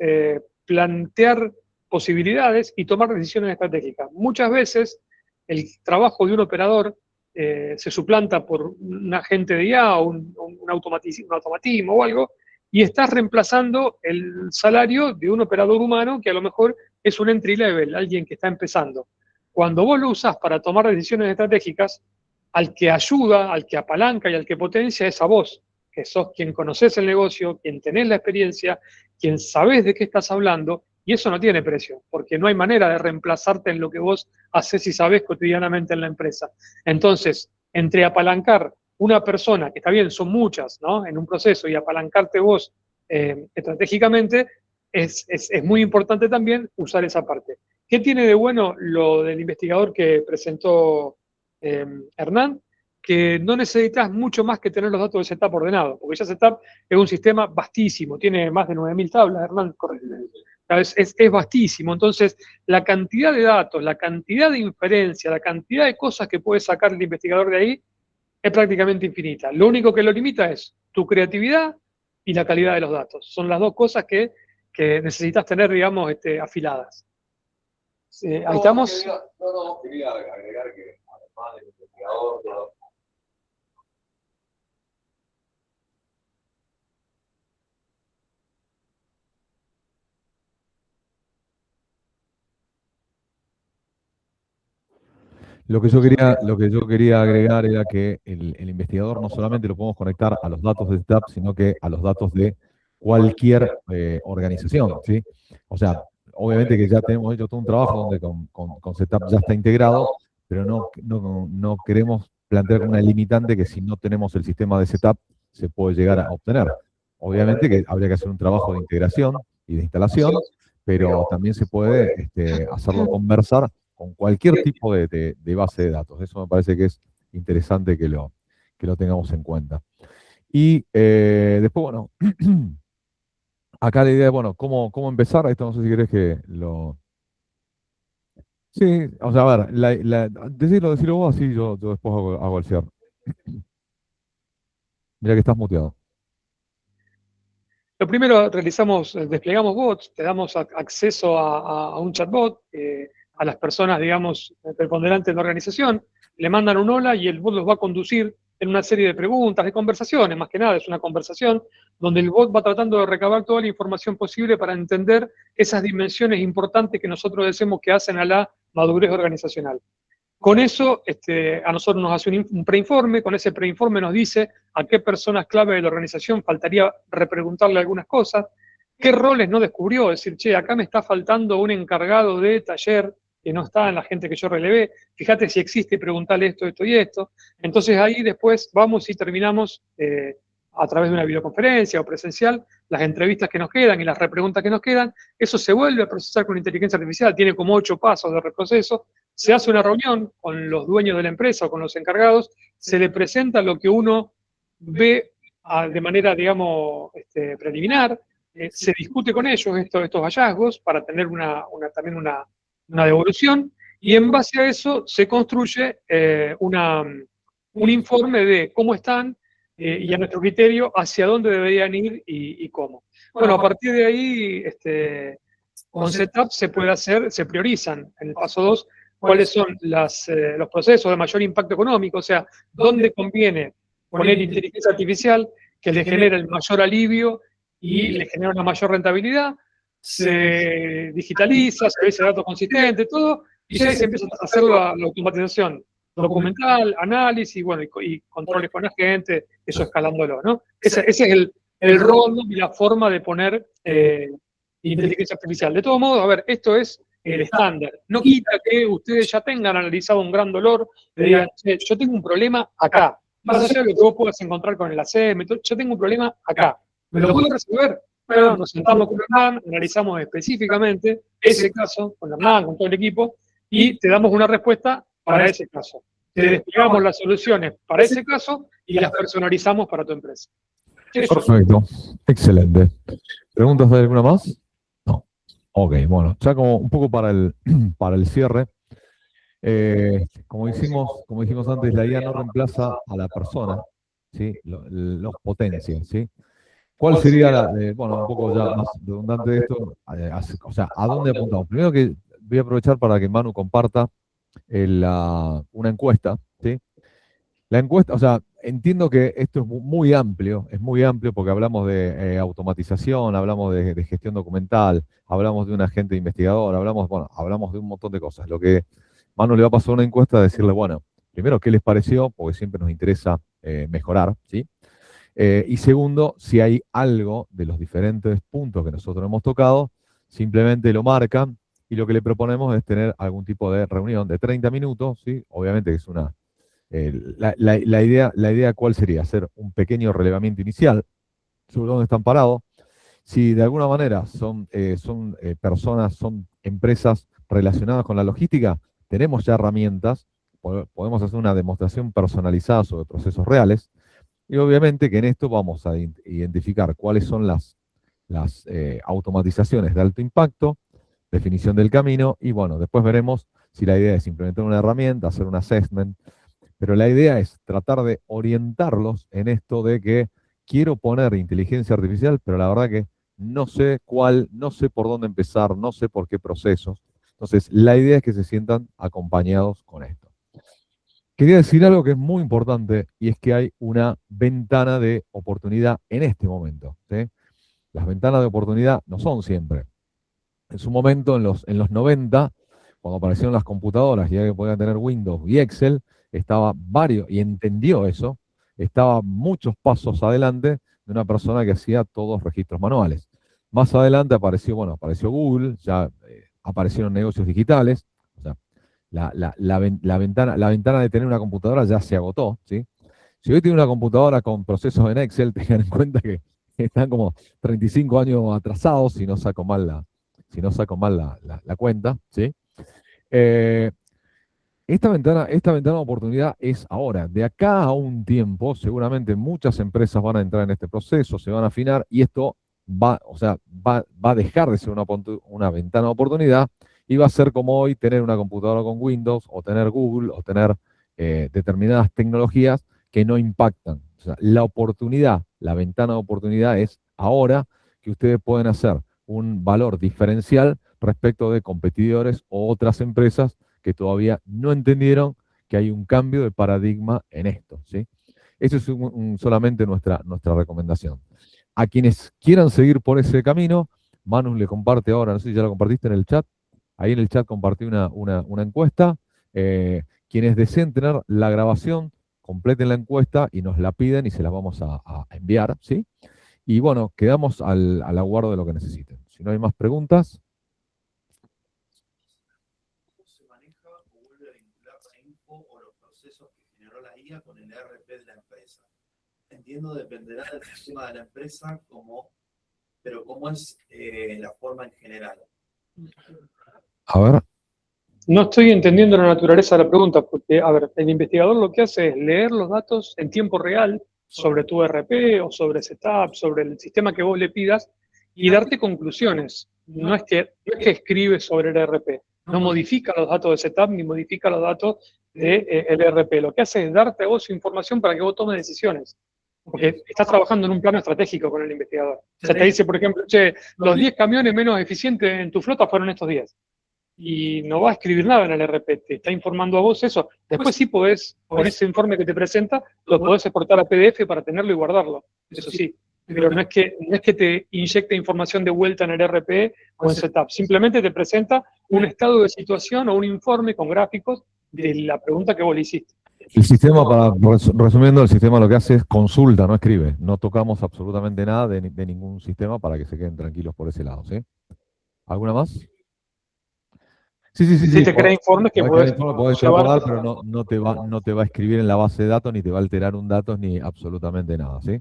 plantear posibilidades y tomar decisiones estratégicas. Muchas veces el trabajo de un operador se suplanta por un agente de IA o un automatismo o algo, y estás reemplazando el salario de un operador humano que a lo mejor es un entry level, alguien que está empezando. Cuando vos lo usás para tomar decisiones estratégicas, al que ayuda, al que apalanca y al que potencia es a vos, que sos quien conocés el negocio, quien tenés la experiencia, quien sabés de qué estás hablando, y eso no tiene precio, porque no hay manera de reemplazarte en lo que vos haces y sabés cotidianamente en la empresa. Entonces, entre apalancar una persona, que está bien, son muchas, ¿no?, en un proceso, y apalancarte vos estratégicamente, es muy importante también usar esa parte. ¿Qué tiene de bueno lo del investigador que presentó Hernán? Que no necesitas mucho más que tener los datos de Setup ordenados, porque ya Setup es un sistema vastísimo, tiene más de 9.000 tablas, Hernán, correcto. Es vastísimo. Entonces, la cantidad de datos, la cantidad de inferencia, la cantidad de cosas que puede sacar el investigador de ahí es prácticamente infinita. Lo único que lo limita es tu creatividad y la calidad de los datos. Son las dos cosas que necesitas tener, digamos, afiladas. Ahí estamos. Quería agregar que además del investigador, lo que yo quería agregar era que el investigador no solamente lo podemos conectar a los datos de Setup, sino que a los datos de cualquier organización, ¿sí? O sea, obviamente que ya tenemos hecho todo un trabajo donde con Setup ya está integrado, pero no queremos plantear como una limitante que si no tenemos el sistema de Setup se puede llegar a obtener. Obviamente que habría que hacer un trabajo de integración y de instalación, pero también se puede hacerlo conversar con cualquier tipo de base de datos. Eso me parece que es interesante que lo tengamos en cuenta. Y después, bueno, acá la idea es, bueno, ¿cómo empezar? Esto no sé si querés que lo... Sí, o sea, a ver, decirlo vos, así yo después hago el cierre. Mira que estás muteado. Lo primero, desplegamos bots, te damos acceso a un chatbot, a las personas, digamos, preponderantes de la organización, le mandan un hola y el bot los va a conducir en una serie de preguntas, de conversaciones, más que nada es una conversación, donde el bot va tratando de recabar toda la información posible para entender esas dimensiones importantes que nosotros decimos que hacen a la madurez organizacional. Con eso, a nosotros nos hace un preinforme, con ese preinforme nos dice a qué personas clave de la organización faltaría repreguntarle algunas cosas, qué roles no descubrió, es decir, che, acá me está faltando un encargado de taller que no está en la gente que yo relevé, fíjate si existe, preguntarle esto, esto y esto. Entonces ahí después vamos y terminamos a través de una videoconferencia o presencial, las entrevistas que nos quedan y las repreguntas que nos quedan, eso se vuelve a procesar con inteligencia artificial, tiene como 8 pasos de reproceso, se hace una reunión con los dueños de la empresa o con los encargados, se le presenta lo que uno ve de manera, digamos, preliminar, se discute con ellos estos hallazgos para tener también una devolución, y en base a eso se construye un informe de cómo están y a nuestro criterio hacia dónde deberían ir y cómo. Bueno, a partir de ahí, con Setup se priorizan en el paso 2 cuáles son los procesos de mayor impacto económico, o sea, dónde conviene poner inteligencia artificial que le genera el mayor alivio y le genera una mayor rentabilidad, se digitaliza, se ve ese dato consistente, todo, y ya se empieza a hacer la automatización documental, análisis, bueno, y controles con la gente, eso escalándolo, ¿no? Ese es el rol y la forma de poner inteligencia artificial. De todo modo, a ver, esto es el estándar. No quita que ustedes ya tengan analizado un gran dolor, que digan, yo tengo un problema acá. Más allá de lo que vos puedas encontrar con el ACM, yo tengo un problema acá. ¿Me lo puedo resolver? Bueno, nos sentamos con Hernán, analizamos específicamente ese caso, con Hernán, con todo el equipo, y te damos una respuesta para ese caso. Te desplegamos las soluciones para ese caso y las personalizamos para tu empresa. Eso. Perfecto, excelente. ¿Preguntas de alguna más? No. Ok, bueno, ya como un poco para el cierre. Como dijimos antes, la IA no reemplaza a la persona, ¿sí? Los potencia, ¿sí? ¿Cuál sería bueno, un poco ya más redundante de esto, o sea, ¿a dónde apuntamos? Primero que voy a aprovechar para que Manu comparta una encuesta, ¿sí? La encuesta, o sea, entiendo que esto es muy amplio porque hablamos de automatización, hablamos de gestión documental, hablamos de un agente investigador, hablamos de un montón de cosas. Lo que Manu le va a pasar una encuesta a decirle, bueno, primero, ¿qué les pareció? Porque siempre nos interesa mejorar, ¿sí? Y segundo, si hay algo de los diferentes puntos que nosotros hemos tocado, simplemente lo marcan y lo que le proponemos es tener algún tipo de reunión de 30 minutos, ¿sí? Obviamente que es la idea, ¿cuál sería? Hacer un pequeño relevamiento inicial sobre dónde están parados. Si de alguna manera son personas, son empresas relacionadas con la logística, tenemos ya herramientas, podemos hacer una demostración personalizada sobre procesos reales. Y obviamente que en esto vamos a identificar cuáles son las automatizaciones de alto impacto, definición del camino, y bueno, después veremos si la idea es implementar una herramienta, hacer un assessment, pero la idea es tratar de orientarlos en esto de que quiero poner inteligencia artificial, pero la verdad que no sé cuál, no sé por dónde empezar, no sé por qué procesos. Entonces, la idea es que se sientan acompañados con esto. Quería decir algo que es muy importante y es que hay una ventana de oportunidad en este momento, ¿sí? Las ventanas de oportunidad no son siempre. En su momento, en los 90, cuando aparecieron las computadoras y ya que podían tener Windows y Excel, estaba y entendió eso, estaba muchos pasos adelante de una persona que hacía todos registros manuales. Más adelante apareció Google, ya aparecieron negocios digitales, o sea, la ventana de tener una computadora ya se agotó, ¿sí? Si hoy tiene una computadora con procesos en Excel, tengan en cuenta que están como 35 años atrasados, si no saco mal la cuenta, ¿sí? Esta ventana de oportunidad es ahora. De acá a un tiempo, seguramente muchas empresas van a entrar en este proceso, se van a afinar y esto va a dejar de ser una ventana de oportunidad y va a ser como hoy tener una computadora con Windows o tener Google o tener determinadas tecnologías que no impactan. O sea, la ventana de oportunidad es ahora que ustedes pueden hacer un valor diferencial respecto de competidores o otras empresas que todavía no entendieron que hay un cambio de paradigma en esto, ¿sí? Eso es solamente nuestra recomendación. A quienes quieran seguir por ese camino, Manu le comparte ahora, no sé si ya lo compartiste en el chat, ahí en el chat compartí una encuesta. Quienes deseen tener la grabación, completen la encuesta y nos la piden y se la vamos a enviar, ¿sí? Y bueno, quedamos al aguardo de lo que necesiten. Si no hay más preguntas. ¿Cómo se maneja o vuelve a vincular la info o los procesos que generó la IA con el ERP de la empresa? Entiendo, dependerá del sistema de la empresa, pero ¿cómo es la forma en general? A ver. No estoy entendiendo la naturaleza de la pregunta, porque, a ver, el investigador lo que hace es leer los datos en tiempo real sobre tu ERP o sobre Setup, sobre el sistema que vos le pidas y darte conclusiones. No es que escribe sobre el ERP, no modifica los datos de Setup ni modifica los datos del ERP. Lo que hace es darte a vos información para que vos tomes decisiones. Porque estás trabajando en un plano estratégico con el investigador. O sea, te dice, por ejemplo, che, los 10 camiones menos eficientes en tu flota fueron estos 10. Y no va a escribir nada en el RP, te está informando a vos eso. Después sí podés, con ese informe que te presenta, lo podés exportar a PDF para tenerlo y guardarlo, eso sí. Pero no es que te inyecte información de vuelta en el RP o en Setup, simplemente te presenta un estado de situación o un informe con gráficos de la pregunta que vos le hiciste. El sistema, resumiendo, el sistema lo que hace es consulta, no escribe. No tocamos absolutamente nada de ningún sistema para que se queden tranquilos por ese lado, ¿sí? ¿Alguna más? Sí. Sí te crea informes que podés podés extrapolar, pero no te va a escribir en la base de datos, ni te va a alterar un dato, ni absolutamente nada, ¿sí?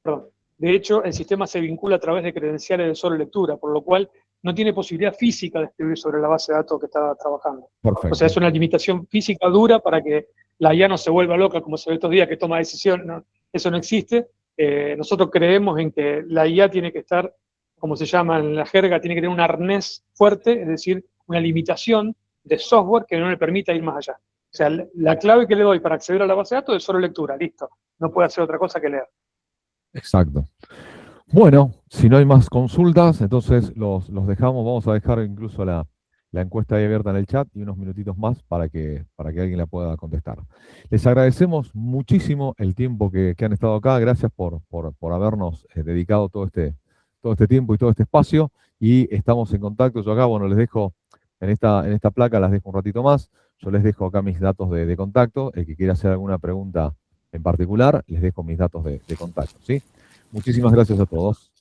Perdón. De hecho, el sistema se vincula a través de credenciales de solo lectura, por lo cual no tiene posibilidad física de escribir sobre la base de datos que está trabajando. Perfecto. O sea, es una limitación física dura para que la IA no se vuelva loca, como se ve estos días, que toma decisión. No, eso no existe. Nosotros creemos en que la IA tiene que estar, como se llama en la jerga, tiene que tener un arnés fuerte, es decir, una limitación de software que no le permita ir más allá. O sea, la clave que le doy para acceder a la base de datos es solo lectura, listo. No puede hacer otra cosa que leer. Exacto. Bueno, si no hay más consultas, entonces los dejamos. Vamos a dejar incluso la encuesta ahí abierta en el chat y unos minutitos más para que alguien la pueda contestar. Les agradecemos muchísimo el tiempo que han estado acá. Gracias por habernos dedicado todo este tiempo y todo este espacio. Y estamos en contacto. Yo acá, bueno, les dejo en esta placa, las dejo un ratito más. Yo les dejo acá mis datos de contacto. El que quiera hacer alguna pregunta en particular, les dejo mis datos de contacto, ¿sí? Muchísimas gracias a todos.